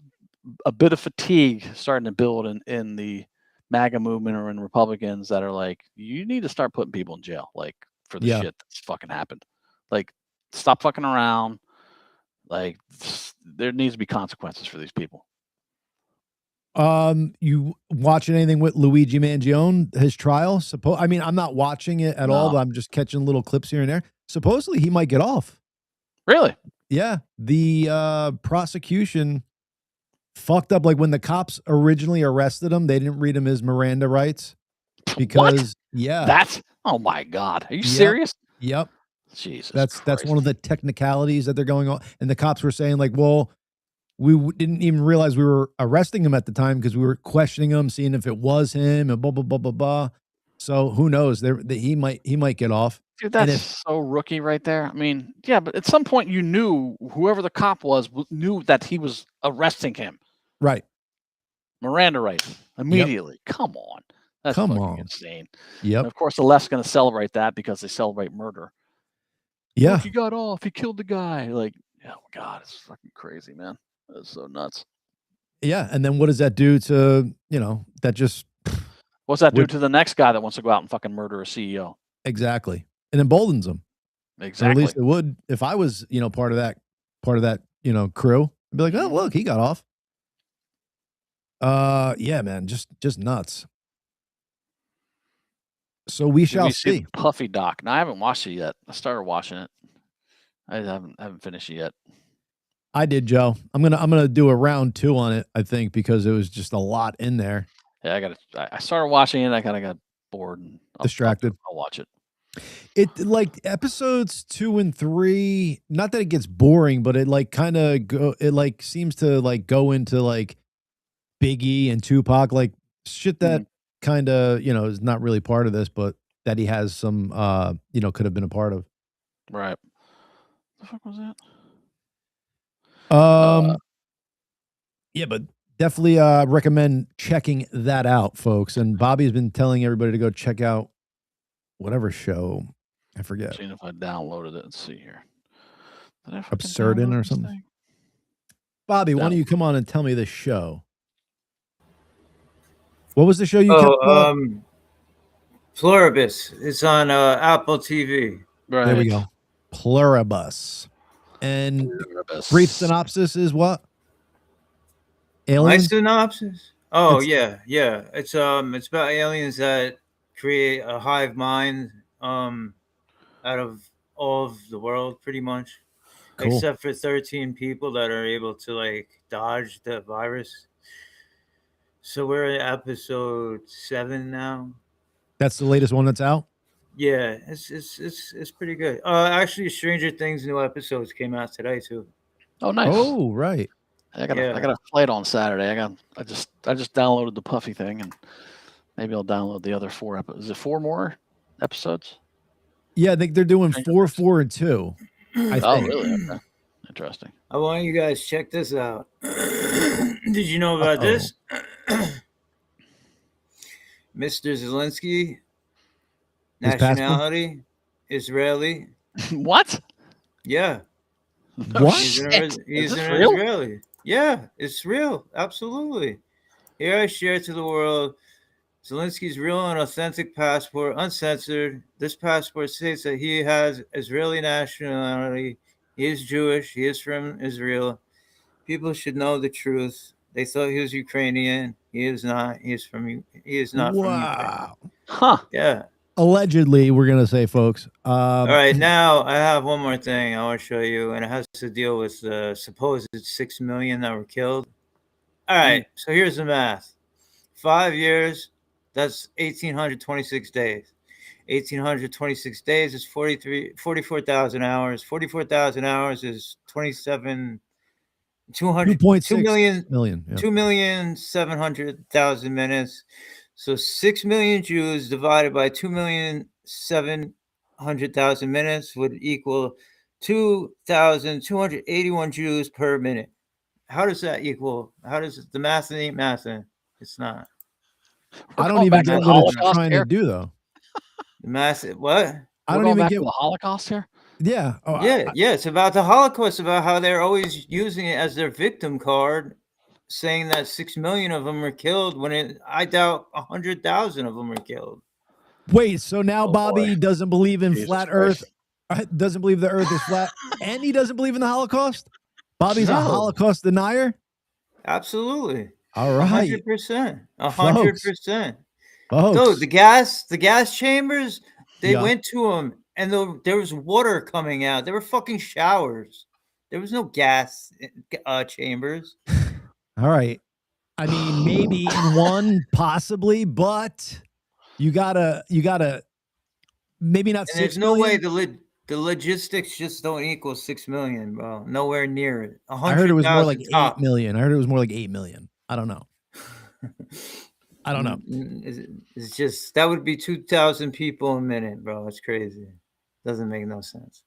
a bit of fatigue starting to build in the MAGA movement or in Republicans that are like, you need to start putting people in jail, like, for the shit that's fucking happened. Like, stop fucking around. Like, there needs to be consequences for these people. You watching anything with Luigi Mangione, his trial? I mean, I'm not watching it at all, but I'm just catching little clips here and there. Supposedly he might get off. Really? Yeah. The prosecution fucked up. Like, when the cops originally arrested him, they didn't read him his Miranda rights. Because oh my God. Are you serious? Yep. Jesus. That's one of the technicalities that they're going on. And the cops were saying, like, well, we didn't even realize we were arresting him at the time because we were questioning him, seeing if it was him, and blah blah blah blah blah. So who knows? He might get off. Dude, that's so rookie right there. I mean, yeah, but at some point you knew whoever the cop was knew that he was arresting him. Right. Miranda rights immediately. Yep. Come on. That's fucking insane. Yep. And of course, the left's going to celebrate that because they celebrate murder. Yeah. Look, he got off. He killed the guy. Like, oh my God, it's fucking crazy, man. That's so nuts. Yeah. And then what does that do to, that just. What's that do to the next guy that wants to go out and fucking murder a CEO? Exactly. It emboldens them. Exactly. Or at least it would if I was, part of that, crew. I'd be like, oh, look, he got off. Yeah, man, just nuts. So we shall see. Puffy doc. No, I haven't watched it yet. I started watching it. I haven't finished it yet. I did, Joe. I'm gonna do a round 2 on it, I think, because it was just a lot in there. Yeah, I started watching it. I kind of got bored and distracted. I'll watch it. It, like, episodes 2 and 3. Not that it gets boring, but it seems to go into like Biggie and Tupac, like shit that kind of is not really part of this, but that he has some could have been a part of. Right. What the fuck was that? Yeah, but definitely recommend checking that out, folks. And Bobby's been telling everybody to go check out whatever show. I forget. Seeing if I downloaded it. Let's see here. Absurdin or something. Bobby, why don't you come on and tell me the show? What was the show you kept? Pluribus. It's on Apple TV. Right. There we go. Pluribus. And brief synopsis is what? Aliens? My synopsis? Oh, yeah. It's about aliens that create a hive mind out of all of the world, pretty much. Cool. Except for 13 people that are able to, like, dodge the virus. So we're at episode 7 now. That's the latest one that's out? Yeah, it's pretty good. Actually, Stranger Things new episodes came out today too. Oh, nice. Oh, right. I got a flight on Saturday. I just downloaded the Puffy thing, and maybe I'll download the other 4 episodes. Is it 4 more episodes? Yeah, I think they're doing 4, 4, and 2. I think. Oh, really? Okay. Interesting. I want you guys to check this out. Did you know about this? Mr. Zelensky, nationality, Israeli. What? Yeah. What? He's an Israeli. Yeah, it's real. Absolutely. Here I share to the world Zelensky's real and authentic passport, uncensored. This passport states that he has Israeli nationality. He is Jewish. He is from Israel. People should know the truth. They thought he was Ukrainian. He is not. He is not from Ukraine. Huh. Yeah. Allegedly, we're going to say, folks. All right. Now, I have one more thing I want to show you, and it has to deal with the supposed 6 million that were killed. All right. So here's the math. 5 years, that's 1,826 days. 1,826 days is 44,000 hours. 44,000 hours is 2 million, yeah. 2,700,000 minutes. So 6 million Jews divided by 2,700,000 minutes would equal 2,281 Jews per minute. How does that equal? How does the math ain't mathing? It's not. I don't even get what it's trying to do, though. The math, what? I don't even get the Holocaust here. Yeah. Oh, yeah. It's about the Holocaust, about how they're always using it as their victim card, saying that 6 million of them were killed when I doubt 100,000 of them were killed. Wait, so now Bobby doesn't believe in flat Earth, doesn't believe the Earth is flat, and he doesn't believe in the Holocaust? Bobby's a Holocaust denier? Absolutely. All right. 100%. 100%. Folks. Dude, the gas chambers, they went to them, and there was water coming out. There were fucking showers. There was no gas chambers. All right. I mean, maybe in one, possibly, but you gotta maybe not. And 6 there's no way the logistics just don't equal 6 million, bro. Nowhere near it. I heard it was more like 8 million. I heard it was more like 8 million. I don't know. I don't know. It's just that would be 2,000 people a minute, bro. It's crazy. Doesn't make no sense.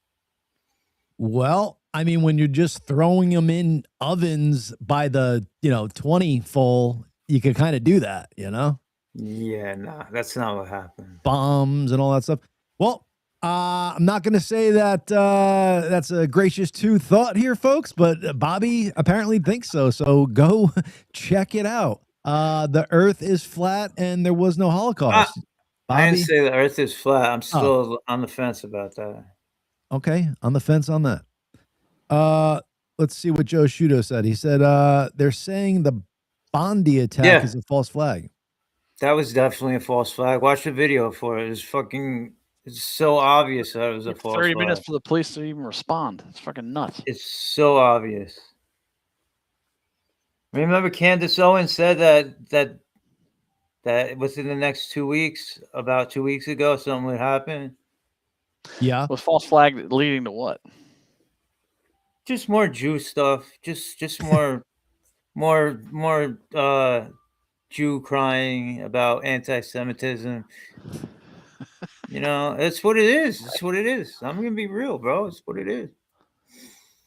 Well, I mean, when you're just throwing them in ovens by the 20 full, you could kind of do that, Yeah, nah, that's not what happened. Bombs and all that stuff. Well, I'm not going to say that that's a gracious thought here, folks, but Bobby apparently thinks so. So go check it out. The Earth is flat and there was no Holocaust. I didn't say the Earth is flat. I'm still on the fence about that. Okay, on the fence on that. Let's see what Joe Shudo said. He said they're saying the Bondi attack is a false flag. That was definitely a false flag. Watch the video for it. It's so obvious that it was a false flag. 30 minutes for the police to even respond. It's fucking nuts. It's so obvious. Remember Candace Owens said that within the next 2 weeks, about 2 weeks ago, something would happen. Yeah. Was false flag leading to what? Just more Jew stuff. Just more Jew crying about anti-Semitism. It's what it is. It's what it is. I'm gonna be real, bro. It's what it is.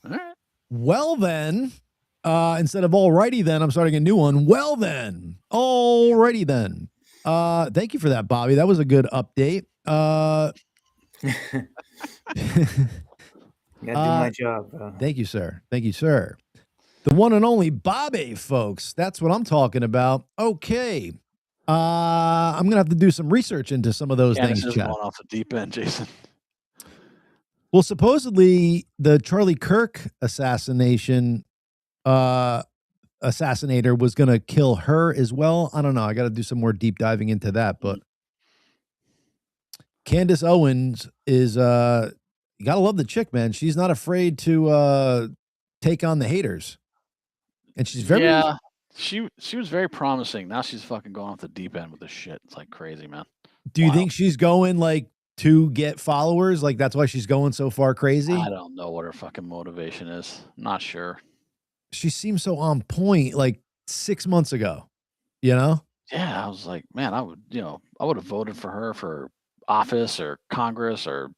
All right. Well then, instead of alrighty then, I'm starting a new one. Well then, alrighty then. Thank you for that, Bobby. That was a good update. Gotta do my job, bro. Thank you, sir. Thank you, sir. The one and only Bobby, folks. That's what I'm talking about. Okay. I'm gonna have to do some research into some of those things. Going off the deep end, Jason. Well, supposedly the Charlie Kirk assassinator was gonna kill her as well. I don't know. I got to do some more deep diving into that. But Candace Owens is you gotta love the chick, man. She's not afraid to take on the haters, and she's very She was very promising. Now she's fucking going off the deep end with this shit. It's like crazy, man. Do you think she's going like to get followers? Like that's why she's going so far crazy? I don't know what her fucking motivation is. Not sure. She seems so on point like 6 months ago, Yeah, I was like, man, I would have voted for her for office or Congress or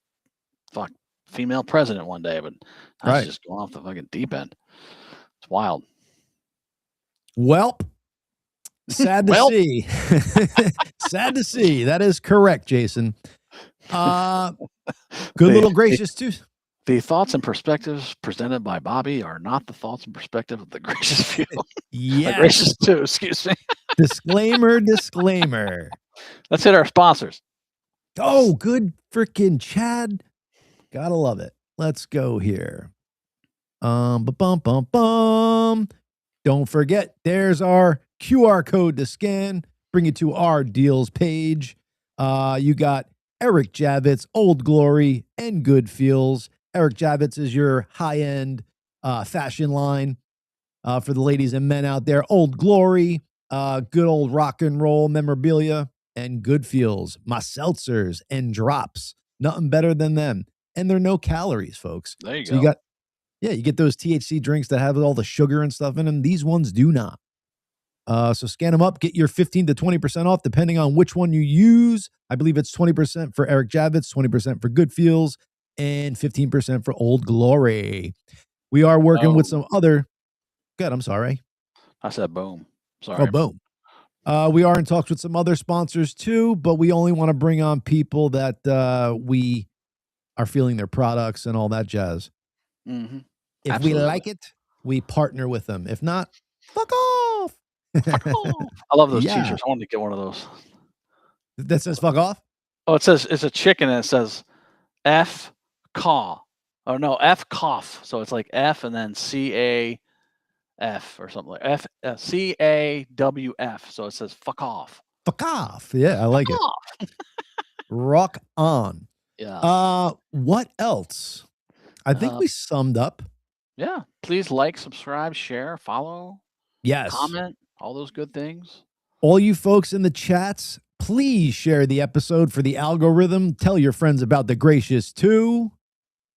female president one day, but now she's just going off the fucking deep end. It's wild. Well, sad to see. Sad to see. That is correct, Jason. Good little gracious too. The thoughts and perspectives presented by Bobby are not the thoughts and perspective of the gracious few. Yeah, gracious two. Excuse me. Disclaimer. Let's hit our sponsors. Oh, good freaking Chad. Gotta love it. Let's go here. Don't forget, there's our QR code to scan. Bring you to our deals page. You got Eric Javits, Old Glory, and Good Feels. Eric Javits is your high-end fashion line for the ladies and men out there. Old Glory, good old rock and roll memorabilia. and Good Feels, my seltzers and drops. Nothing better than them. And they're no calories, folks. There you so go. You get those THC drinks that have all the sugar and stuff in them. These ones do not. So scan them up, get your 15 to 20% off depending on which one you use. I believe it's 20% for Eric Javits, 20% for Good Feels, and 15% for Old Glory. We are working with some other. Good, I'm sorry. I said boom. Sorry. Oh, boom. We are in talks with some other sponsors too, but we only want to bring on people that we are feeling their products and all that jazz. Mm-hmm. If we like it, we partner with them. If not, fuck off. Fuck off. I love those t-shirts. I wanted to get one of those. That says fuck off? Oh, it says it's a chicken and it says F caw. Oh no, F cough. So it's like F and then CAF or something like F CAWF. So it says fuck off. Fuck off. Yeah, I like it. Rock on. Yeah. What else? I think we summed up. Yeah. Please like, subscribe, share, follow. Yes. Comment, all those good things. All you folks in the chats, please share the episode for the algorithm. Tell your friends about the Gracious too.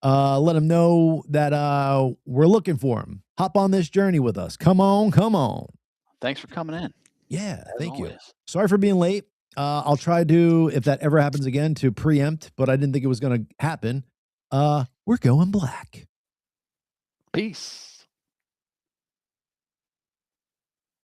Let them know that we're looking for them. Hop on this journey with us. Come on, come on. Thanks for coming in. Yeah, thank you. Sorry for being late. I'll try to, if that ever happens again, to preempt, but I didn't think it was going to happen. We're going black. Peace.